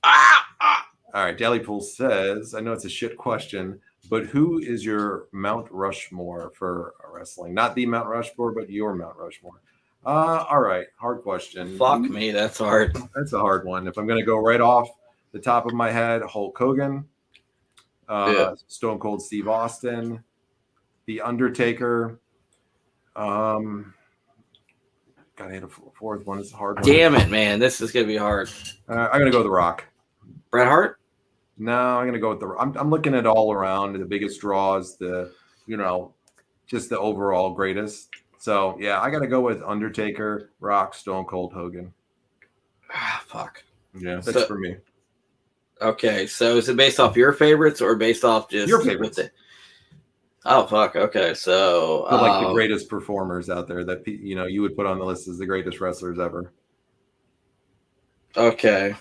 All right. Daily Pool says, I know it's a shit question, but who is your Mount Rushmore for wrestling? Not the Mount Rushmore, but your Mount Rushmore. All right. Hard question.
Fuck me. That's hard.
That's a hard one. If I'm going to go right off the top of my head, Hulk Hogan, Stone Cold Steve Austin, The Undertaker. Gotta hit a fourth one. It's a hard one.
Damn it, man. This is going to be hard.
I'm going to go with The Rock.
Bret Hart?
No, I'm going to go with I'm looking at all around the biggest draws, just the overall greatest. So, yeah, I got to go with Undertaker, Rock, Stone Cold, Hogan.
Fuck.
Yeah, that's for me.
Okay, so is it based off your favorites or based off just
your favorites?
Oh, fuck. Okay, so
like the greatest performers out there that you would put on the list as the greatest wrestlers ever.
Okay.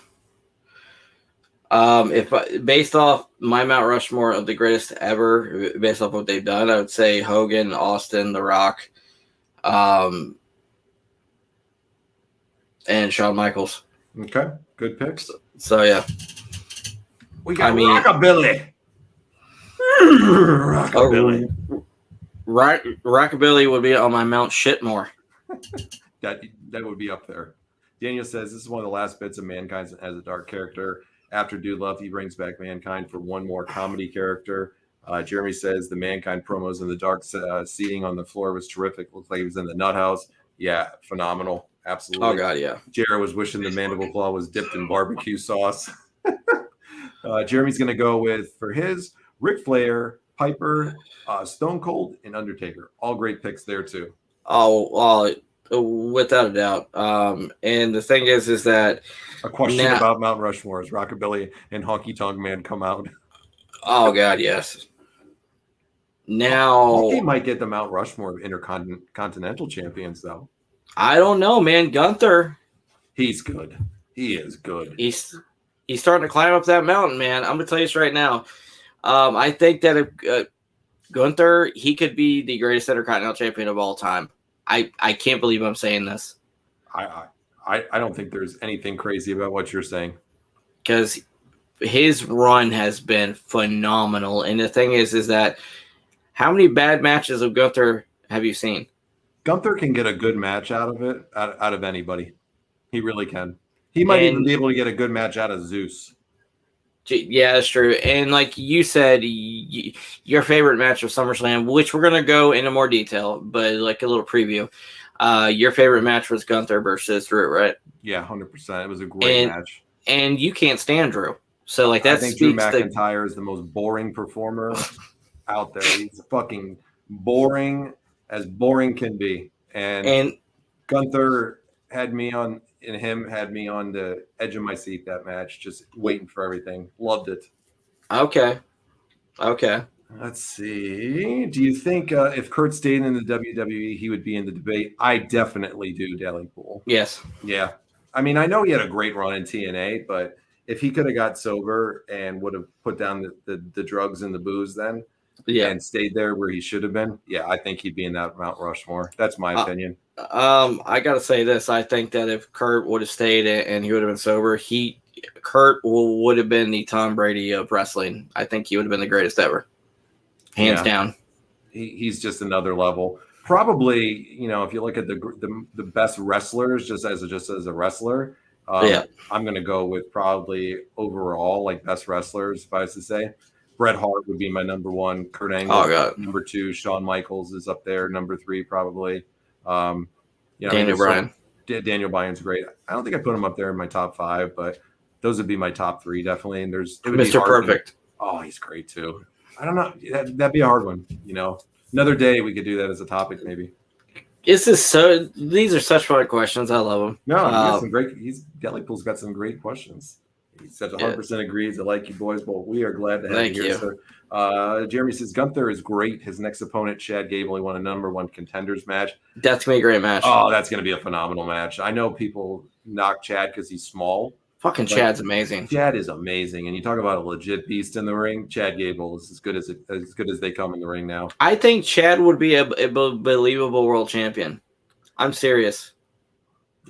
Based off my Mount Rushmore of the greatest ever, based off what they've done, I would say Hogan, Austin, The Rock, and Shawn Michaels.
Okay, good picks.
So yeah,
we got Rockabilly. Rockabilly.
Rockabilly would be on my Mount Shitmore.
that would be up there. Daniel says this is one of the last bits of Mankind as a dark character. After Dude Love, he brings back Mankind for one more comedy character. Jeremy says the Mankind promos in the dark seating on the floor was terrific. Looked like he was in the nut house. Yeah, phenomenal. Absolutely.
Oh, God, yeah.
Jared was wishing the mandible claw was dipped in barbecue sauce. Jeremy's going to go with, for his, Ric Flair, Piper, Stone Cold, and Undertaker. All great picks there, too.
Oh, without a doubt. And the thing is that
a question about Mount Rushmore is Rockabilly and Honky Tonk Man come out.
Oh, God, yes. Now,
Honky might get the Mount Rushmore of Intercontinental Champions, though.
I don't know, man. Gunther.
He's good. He is good.
He's starting to climb up that mountain, man. I'm going to tell you this right now. I think that if Gunther, he could be the greatest Intercontinental Champion of all time. I can't believe I'm saying this.
I don't think there's anything crazy about what you're saying.
Because his run has been phenomenal. And the thing is that how many bad matches of Gunther have you seen?
Gunther can get a good match out of it, out of anybody. He really can. He might even be able to get a good match out of Zeus.
Yeah, that's true. And like you said, your favorite match of SummerSlam, which we're going to go into more detail, but like a little preview. Your favorite match was Gunther versus Drew, right?
Yeah, 100%. It was a great match.
And you can't stand Drew. So like that,
I think Drew McIntyre is the most boring performer out there. He's fucking boring as boring can be. And Gunther had me on the edge of my seat that match, just waiting for everything. Loved it.
Okay.
Let's see. Do you think if Kurt stayed in the WWE, he would be in the debate? I definitely do, Daily Pool.
Yes.
Yeah. I mean, I know he had a great run in TNA, but if he could have got sober and would have put down the drugs and the booze then, and stayed there where he should have been, I think he'd be in that Mount Rushmore. That's my opinion.
I gotta say this. I think that if Kurt would have stayed and he would have been sober, Kurt would have been the Tom Brady of wrestling. I think he would have been the greatest ever, hands down.
He's just another level. Probably, if you look at the best wrestlers, just as a wrestler, I'm going to go with probably overall like best wrestlers. If I was to say, Bret Hart would be my number one. Kurt Angle, number two. Shawn Michaels is up there, number three probably.
Daniel Bryan.
Daniel Bryan's great. I don't think I put him up there in my top five, but those would be my top three definitely. And
Mr. Perfect.
Oh, he's great too. I don't know. That'd be a hard one. Another day we could do that as a topic maybe.
These are such fun questions. I love them.
No, he got some great. Deadlypool's got some great questions. He said 100% agrees. I like you boys. Well, we are glad to have you here, sir. Jeremy says Gunther is great. His next opponent, Chad Gable, he won a number one contenders match.
That's gonna be a great match.
Oh, that's gonna be a phenomenal match. I know people knock Chad because he's small.
Fucking Chad's amazing.
Chad is amazing, and you talk about a legit beast in the ring. Chad Gable is as good as they come in the ring now.
I think Chad would be a believable world champion. I'm serious.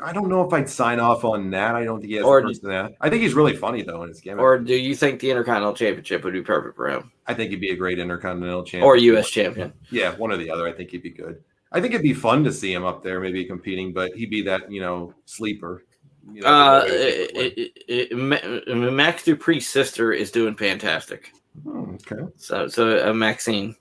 I don't know if I'd sign off on that. I don't think he has the person that. I think he's really funny though in his gimmick.
Or do you think the Intercontinental Championship would be perfect for him?
I think he'd be a great Intercontinental champion.
Or U.S. champion.
Yeah, one or the other. I think he'd be good. I think it'd be fun to see him up there, maybe competing, but he'd be that, sleeper.
Max Dupree's sister is doing fantastic.
Oh, okay.
So Maxine.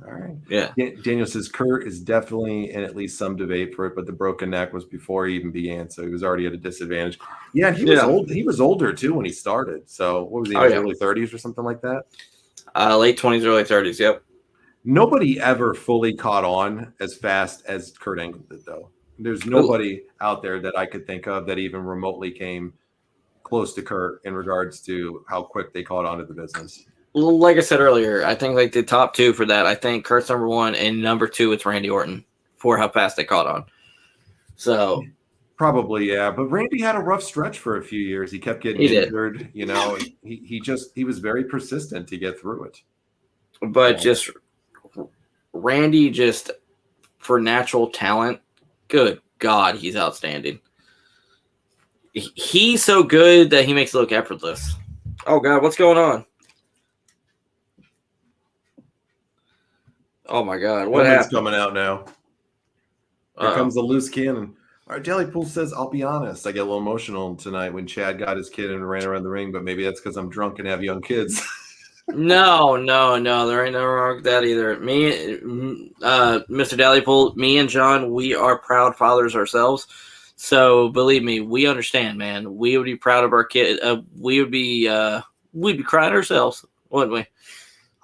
All right.
Yeah.
Daniel says Kurt is definitely in at least some debate for it, but the broken neck was before he even began, so he was already at a disadvantage. Yeah, he was old. He was older too when he started. So what was he? Early 30s or something like that?
Late 20s, early 30s. Yep.
Nobody ever fully caught on as fast as Kurt Angle did, though. There's nobody out there that I could think of that even remotely came close to Kurt in regards to how quick they caught on to the business.
Like I said earlier, I think like the top two for that, I think Kurt's number one, and number two, it's Randy Orton for how fast they caught on. So
probably, yeah. But Randy had a rough stretch for a few years. He kept getting injured. He was very persistent to get through it.
But just Randy, just for natural talent, good God, he's outstanding. He's so good that he makes it look effortless. Oh God, what's going on? Oh my God, what happened?
Coming out now. Here comes the loose cannon. All right, Daily Pool says, I'll be honest, I get a little emotional tonight when Chad got his kid and ran around the ring, but maybe that's because I'm drunk and have young kids.
No, there ain't no wrong with that either. Me, Mr. Dallypool, me and John, we are proud fathers ourselves. So believe me, we understand, man. We would be proud of our kid. We'd be crying ourselves, wouldn't we?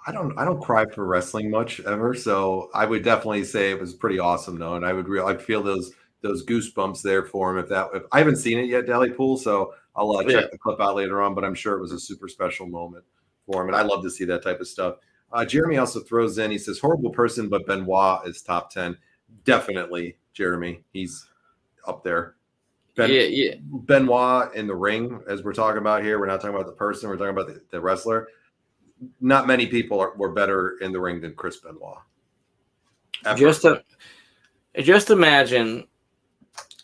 I don't cry for wrestling much ever, so I would definitely say it was pretty awesome though, and I'd feel those goosebumps there for him if I haven't seen it yet, Dallypool, so I'll check the clip out later on, but I'm sure it was a super special moment for him, and I love to see that type of stuff. Jeremy also throws in, he says, horrible person, but Benoit is top 10. Definitely, Jeremy. He's up there. Benoit in the ring, as we're talking about here, we're not talking about the person, we're talking about the wrestler. Not many people were better in the ring than Chris Benoit.
Just imagine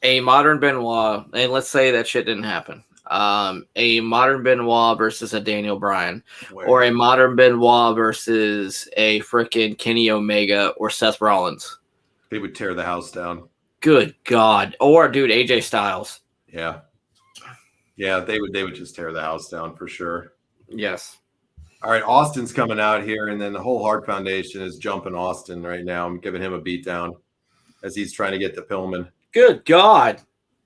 a modern Benoit, and let's say that shit didn't happen. A modern Benoit versus a Daniel Bryan, or a modern Benoit versus a freaking Kenny Omega or Seth Rollins.
They would tear the house down.
Good God. Or dude, AJ Styles.
Yeah, they would just tear the house down for sure.
Yes.
All right, Austin's coming out here, and then the whole Hart Foundation is jumping Austin right now. I'm giving him a beatdown as he's trying to get to Pillman.
Good God.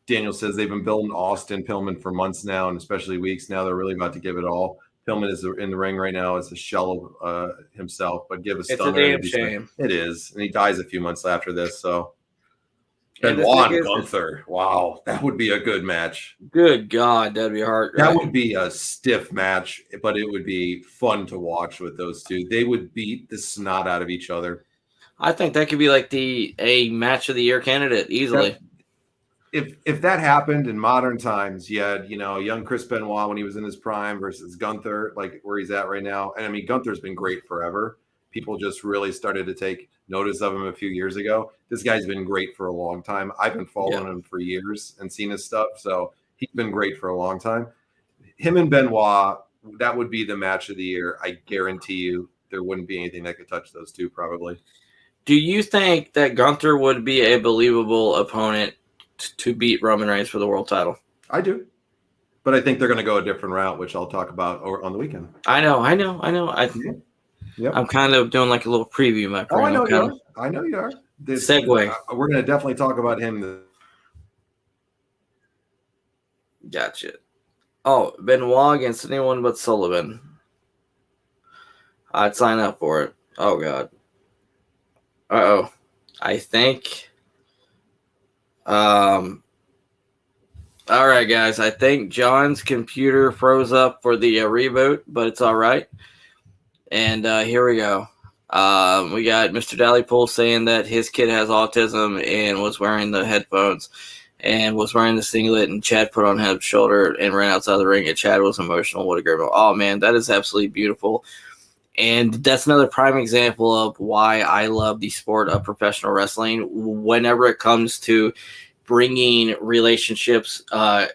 Daniel says they've been building Austin Pillman for months now, and especially weeks now. They're really about to give it all. Pillman is in the ring right now as a shell of himself, but give a stunner.
It's a damn shame.
It is, and he dies a few months after this, so. Benoit and Gunther. Wow, that would be a good match.
Good God, that'd be hard.
That would be a stiff match, but it would be fun to watch with those two. They would beat the snot out of each other.
I think that could be like a match of the year candidate easily.
If that happened in modern times, you had young Chris Benoit when he was in his prime versus Gunther, like where he's at right now. And I mean, Gunther's been great forever. People just really started to take notice of him a few years ago. This guy's been great for a long time. I've been following him for years and seen his stuff, so he's been great for a long time. Him and Benoit, that would be the match of the year. I guarantee you there wouldn't be anything that could touch those two probably.
Do you think that Gunther would be a believable opponent to beat Roman Reigns for the world title?
I do. But I think they're going to go a different route, which I'll talk about on the weekend.
I know.
Yep.
I'm kind of doing like a little preview.
I know you are.
Segue.
We're going to definitely talk about him.
Gotcha. Oh, Benoit against anyone but Sullivan. I'd sign up for it. Oh, God. Uh-oh. I think... All right, guys. I think John's computer froze up for the reboot, but it's all right. And here we go. We got Mr. Dallypool saying that his kid has autism and was wearing the headphones. and was wearing the singlet, and Chad put on his shoulder and ran outside the ring, and Chad was emotional. What a great moment. Oh, man, that is absolutely beautiful. And that's another prime example of why I love the sport of professional wrestling. Whenever it comes to bringing relationships and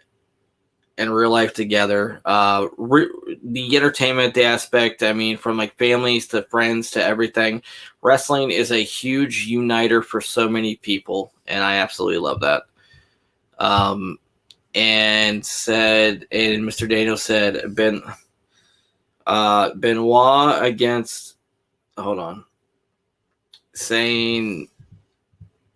real life together, the entertainment, the aspect, I mean, from like families to friends to everything, wrestling is a huge uniter for so many people, and I absolutely love that. And Mr. Daniel said, Benoit against, hold on, saying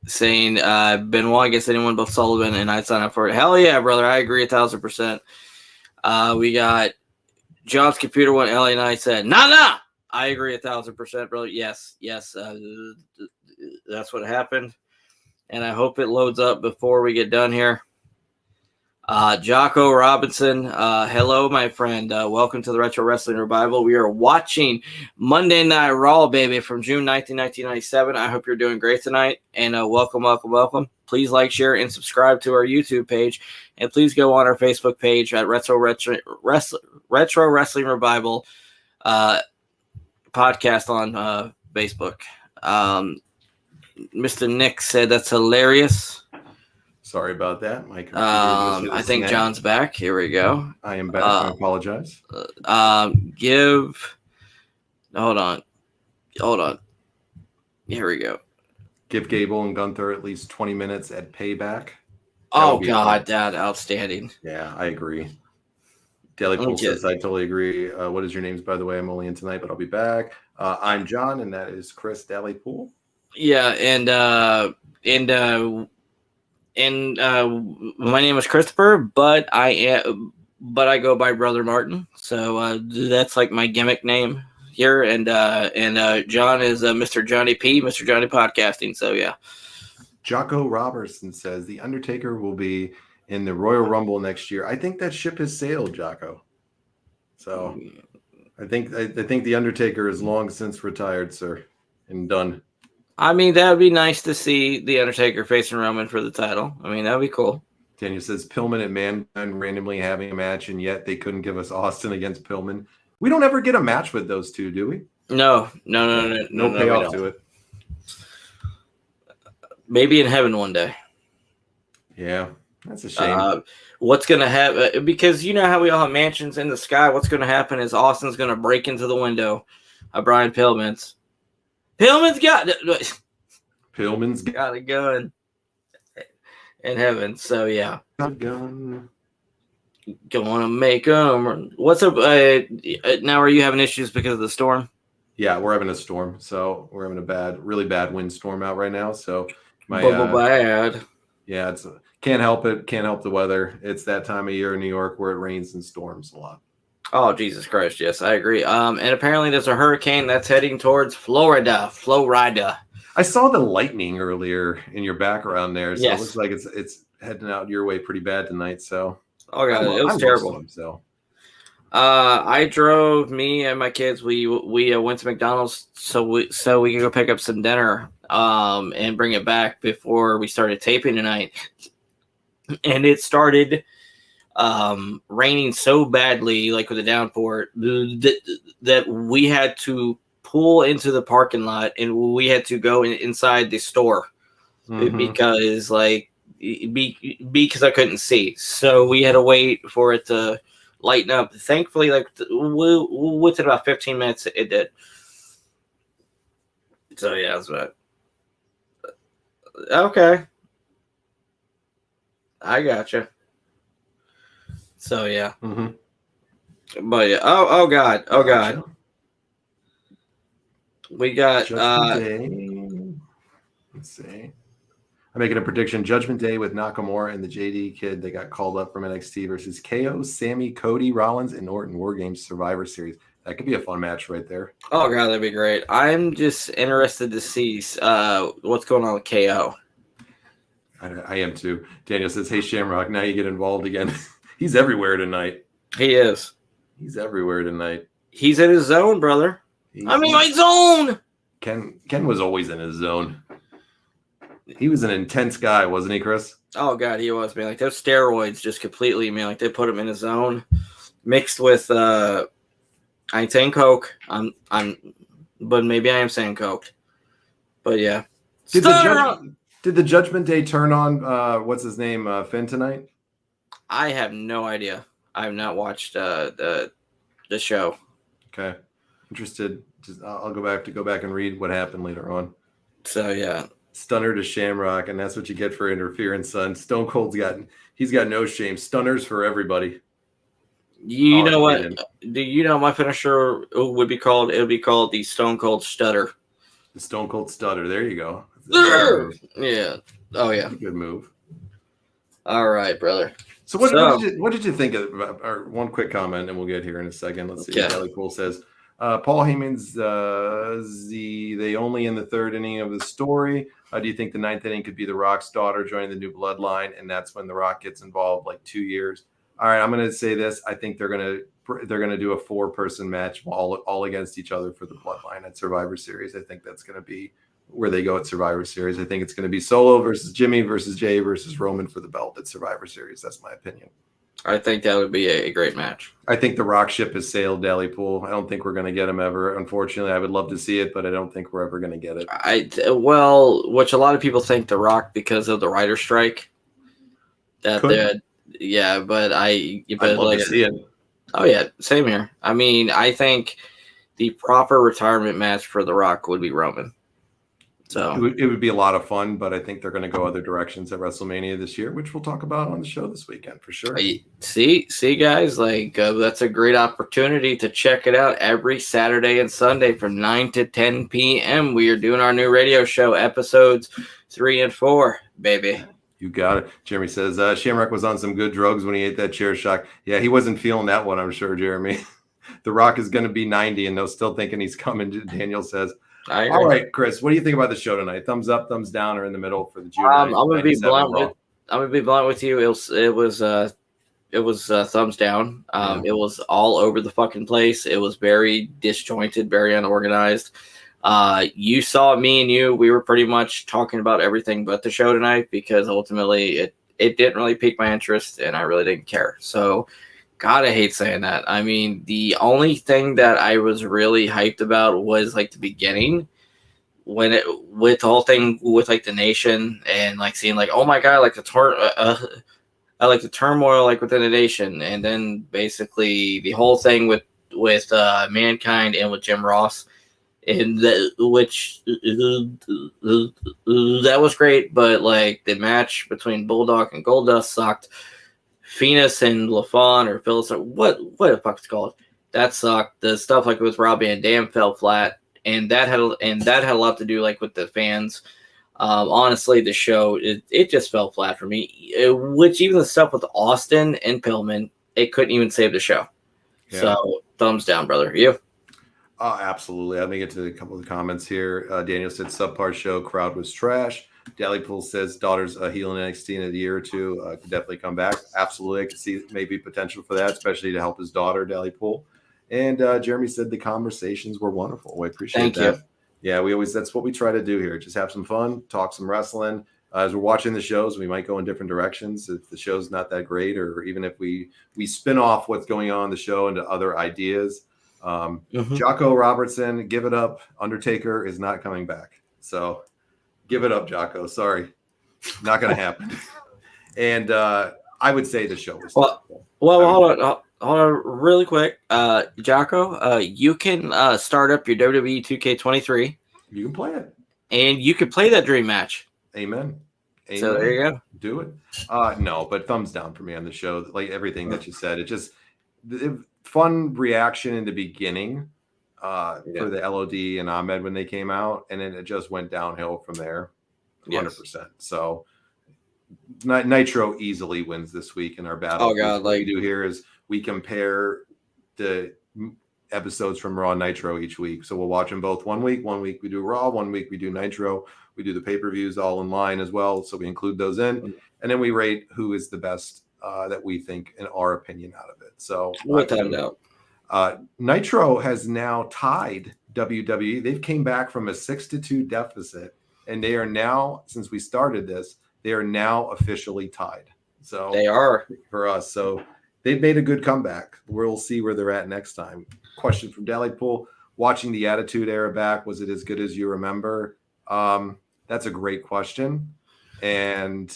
Benoit against anyone but Sullivan, and I'd sign up for it. Hell yeah, brother. I agree 1,000%. We got John's computer one. LA Knight said, nah. I agree 1,000%, brother. Yes. That's what happened. And I hope it loads up before we get done here. Jocko Robinson, hello, my friend. Welcome to the Retro Wrestling Revival. We are watching Monday Night Raw, baby, from June 19, 1997. I hope you're doing great tonight. And welcome. Please like, share, and subscribe to our YouTube page. And please go on our Facebook page at Retro Wrestling Revival podcast on Facebook. Mr. Nick said that's hilarious.
Sorry about that. My computer
I think John's back. Here we go.
I am back. I apologize.
Hold on. Here we go.
Give Gable and Gunther at least 20 minutes at Payback.
Oh, God, that outstanding.
Yeah, I agree. Daily Pool says, I totally agree. What is your names, by the way? I'm only in tonight, but I'll be back. I'm John, and that is Chris Daly Pool.
Yeah, and my name is Christopher, but I go by Brother Martin. So that's like my gimmick name here. And John is Mr. Johnny P, Mr. Johnny Podcasting. So yeah.
Jocko Robertson says the Undertaker will be in the Royal Rumble next year. I think that ship has sailed, Jocko. So I think the Undertaker is long since retired, sir, and done.
I mean, that would be nice to see the Undertaker facing Roman for the title. I mean, that would be cool.
Daniel says Pillman and Mankind randomly having a match, and yet they couldn't give us Austin against Pillman. We don't ever get a match with those two, do we?
No
payoff to it.
Maybe in heaven one day.
Yeah, that's a shame.
What's going to happen? Because you know how we all have mansions in the sky. What's going to happen is Austin's going to break into the window of Brian Pillman's. Pillman's got a gun in heaven. So yeah,
gun.
Gonna make them. What's up? Now are you having issues because of the storm?
Yeah, we're having a storm. So we're having a really bad windstorm out right now. So
bad.
Yeah, it's can't help it. Can't help the weather. It's that time of year in New York where it rains and storms a lot.
Oh, Jesus Christ. Yes, I agree. And apparently there's a hurricane that's heading towards Florida.
I saw the lightning earlier in your background there. So
yes.
It looks like it's heading out your way pretty bad tonight. So,
oh, God, it was terrible. I drove, me and my kids, we went to McDonald's so we could go pick up some dinner and bring it back before we started taping tonight. And it started raining so badly, like with a downpour, that we had to pull into the parking lot and we had to go inside the store because I couldn't see. So we had to wait for it to lighten up. Thankfully, within about 15 minutes, it did. So yeah, that's right. Okay. I gotcha. So yeah, but yeah. Oh God. We got.
Let's see. I'm making a prediction. Judgment Day with Nakamura and the JD Kid. They got called up from NXT versus KO, Sammy, Cody, Rollins, and Orton. War Games Survivor Series. That could be a fun match right there.
Oh God, that'd be great. I'm just interested to see what's going on with KO.
I am too. Daniel says, "Hey Shamrock, now you get involved again." He's everywhere tonight.
He is.
He's everywhere tonight.
He's in his zone, brother. I'm in my zone.
Ken was always in his zone. He was an intense guy, wasn't he, Chris?
Oh God, he was, man. Like those steroids just completely, man. Like they put him in a zone mixed with I ain't saying coke. But maybe I am saying coke. But yeah.
Did the Judgment Day turn on what's his name Finn tonight?
I have no idea. I have not watched the show.
Okay, interested. I'll go back and read what happened later on.
So yeah,
stunner to Shamrock, and that's what you get for interference, son. Stone Cold's got no shame. Stunners for everybody.
You know what? Do you know my finisher would be called? It would be called the Stone Cold Stutter.
The Stone Cold Stutter. There you go.
Yeah. Oh yeah.
Good move.
All right, brother.
So what did you think of? Or one quick comment, and we'll get here in a second. Let's see. Kelly Poole says Paul Heyman's they only in the third inning of the story. Do you think the ninth inning could be The Rock's daughter joining the new bloodline, and that's when The Rock gets involved, like 2 years? All right, I'm going to say this. I think they're going to do a 4-person match all against each other for the bloodline at Survivor Series. I think that's going to be where they go at Survivor Series. I think it's going to be Solo versus Jimmy versus Jay versus Roman for the belt at Survivor Series. That's my opinion.
I think that would be a great match.
I think the Rock ship has sailed, Dally Pool. I don't think we're going to get him ever. Unfortunately, I would love to see it, but I don't think we're ever going to get it.
Which a lot of people think the Rock because of the writer strike. Yeah, but I'd
love to see it.
Oh yeah, same here. I mean, I think the proper retirement match for The Rock would be Roman. So
it would be a lot of fun, but I think they're going to go other directions at WrestleMania this year, which we'll talk about on the show this weekend for sure.
See, guys, like that's a great opportunity to check it out every Saturday and Sunday from 9 to 10 p.m. We are doing our new radio show, episodes 3 and 4, baby.
You got it. Jeremy says Shamrock was on some good drugs when he ate that chair shot. Yeah, he wasn't feeling that one, I'm sure, Jeremy. The Rock is going to be 90, and they're still thinking he's coming. Daniel says. All right, Chris, what do you think about the show tonight? Thumbs up, thumbs down, or in the middle for the June?
I'm gonna be blunt with you. It was thumbs down. It was all over the fucking place. It was very disjointed, very unorganized. You saw me and you. We were pretty much talking about everything but the show tonight because ultimately it didn't really pique my interest and I really didn't care. So, God, I hate saying that. I mean, the only thing that I was really hyped about was like the beginning with the whole thing with like the nation and like seeing like, oh my God, like I like the turmoil like within the nation, and then basically the whole thing with Mankind and with Jim Ross, and which that was great, but like the match between Bulldog and Goldust sucked. Furnas and Lafon or Phyllis, or what the fuck it's called, that sucked. The stuff like with Rob Van Dam fell flat, and that had a lot to do like with the fans. Honestly, the show it just fell flat for me. Which even the stuff with Austin and Pillman, it couldn't even save the show. Yeah. So thumbs down, brother. You?
Absolutely. Let me get to a couple of the comments here. Daniel said subpar show, crowd was trash. Dally Pool says daughter's healing NXT in a year or two. Could definitely come back. Absolutely. I could see maybe potential for that, especially to help his daughter, Dally Pool. And Jeremy said the conversations were wonderful. We appreciate that. Thank you. Yeah, that's what we try to do here. Just have some fun, talk some wrestling. As we're watching the shows, we might go in different directions if the show's not that great, or even if we spin off what's going on in the show into other ideas. Jocko Robertson, give it up. Undertaker is not coming back. So give it up, Jocko. Sorry. Not going to happen. And I would say the show was
hold on really quick. Jocko, you can start up your WWE 2K23.
You can play it.
And you can play that dream match.
Amen.
So there you go.
Do it. No, but thumbs down for me on the show. Like everything that you said. It just fun reaction in the beginning for the LOD and Ahmed when they came out, and then it just went downhill from there 100%. Yes. So Nitro easily wins this week in our battle.
Oh God,
what we do here is we compare the episodes from Raw and Nitro each week. So we'll watch them both 1 week. 1 week we do Raw, 1 week we do Nitro. We do the pay-per-views all in line as well. So we include those in, and then we rate who is the best that we think, in our opinion, out of it. So
without doubt,
Nitro has now tied WWE. They've came back from a 6-2 deficit and they are now, since we started this, they are now officially tied. So
they are
for us. So they've made a good comeback. We'll see where they're at next time. Question from Dalipool. Watching the Attitude Era back, was it as good as you remember? That's a great question. And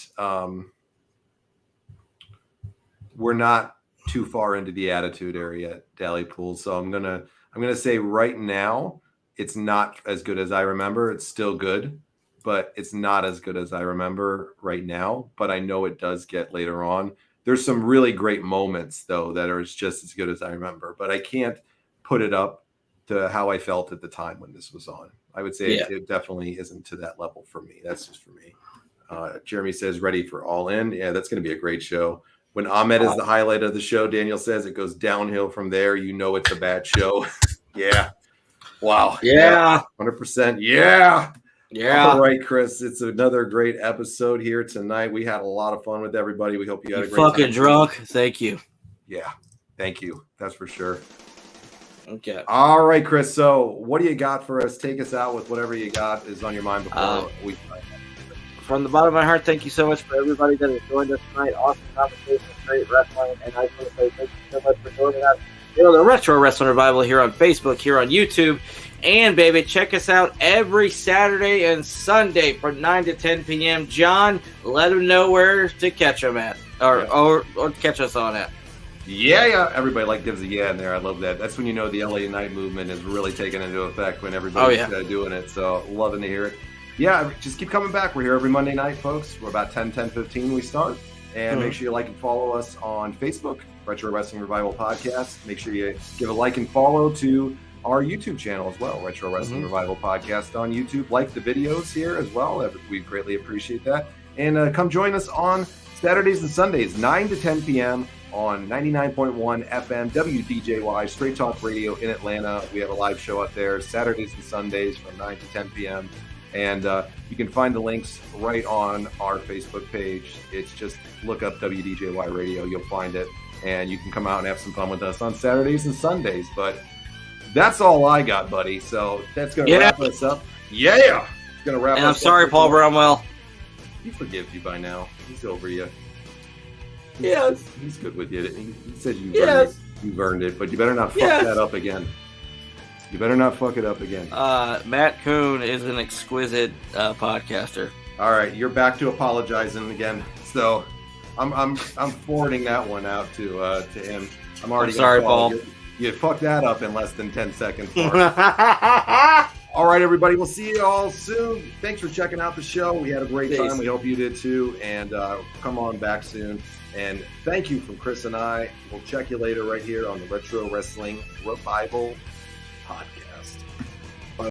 we're not too far into the Attitude Era yet, Dalipool. So I'm gonna say right now it's not as good as I remember. It's still good, but it's not as good as I remember right now. But I know it does get later on. There's some really great moments though that are just as good as I remember, but I can't put it up to how I felt at the time when this was on. I would say it definitely isn't to that level for me. That's just for me. Jeremy says ready for All In. Yeah, that's going to be a great show. When Ahmed is the highlight of the show, Daniel says it goes downhill from there. You know it's a bad show. Yeah. Wow.
Yeah.
100%. Yeah.
Yeah.
All right, Chris. It's another great episode here tonight. We had a lot of fun with everybody. We hope you had a great
fucking
time.
drunk. Thank you.
Yeah. Thank you. That's for sure.
Okay.
All right, Chris. So what do you got for us? Take us out with whatever you got is on your mind before we
from the bottom of my heart, thank you so much for everybody that has joined us tonight. Awesome conversation, great wrestling, and I just want to say thank you so much for joining us. The Retro Wrestling Revival here on Facebook, here on YouTube, and baby, check us out every Saturday and Sunday from 9 to 10 p.m. John, let them know where to catch them at, or catch us on at.
Yeah. Everybody gives a yeah in there. I love that. That's when you know the LA Night movement is really taking into effect when everybody's doing it. So loving to hear it. Yeah, just keep coming back. We're here every Monday night, folks. We're about 10:15 we start. And make sure you like and follow us on Facebook, Retro Wrestling Revival Podcast. Make sure you give a like and follow to our YouTube channel as well, Retro Wrestling Revival Podcast on YouTube. Like the videos here as well. We greatly appreciate that. And come join us on Saturdays and Sundays, 9 to 10 p.m. on 99.1 FM WDJY Straight Talk Radio in Atlanta. We have a live show out there Saturdays and Sundays from 9 to 10 p.m. And you can find the links right on our Facebook page. It's just look up WDJY Radio. You'll find it. And you can come out and have some fun with us on Saturdays and Sundays. But that's all I got, buddy. So that's going to wrap us up. Yeah. It's going to wrap us up.
And I'm sorry, Paul Bromwell.
He forgives you by now. He's over you.
Yes.
He's good with you. He said you've earned it, but you better not fuck that up again. You better not fuck it up again.
Matt Kuhn is an exquisite podcaster.
All right, you're back to apologizing again. So I'm forwarding that one out to him. I'm
sorry, Paul.
You fucked that up in less than 10 seconds. All right, everybody. We'll see you all soon. Thanks for checking out the show. We had a great time. We hope you did too. And come on back soon. And thank you from Chris and I. We'll check you later right here on the Retro Wrestling Revival Podcast.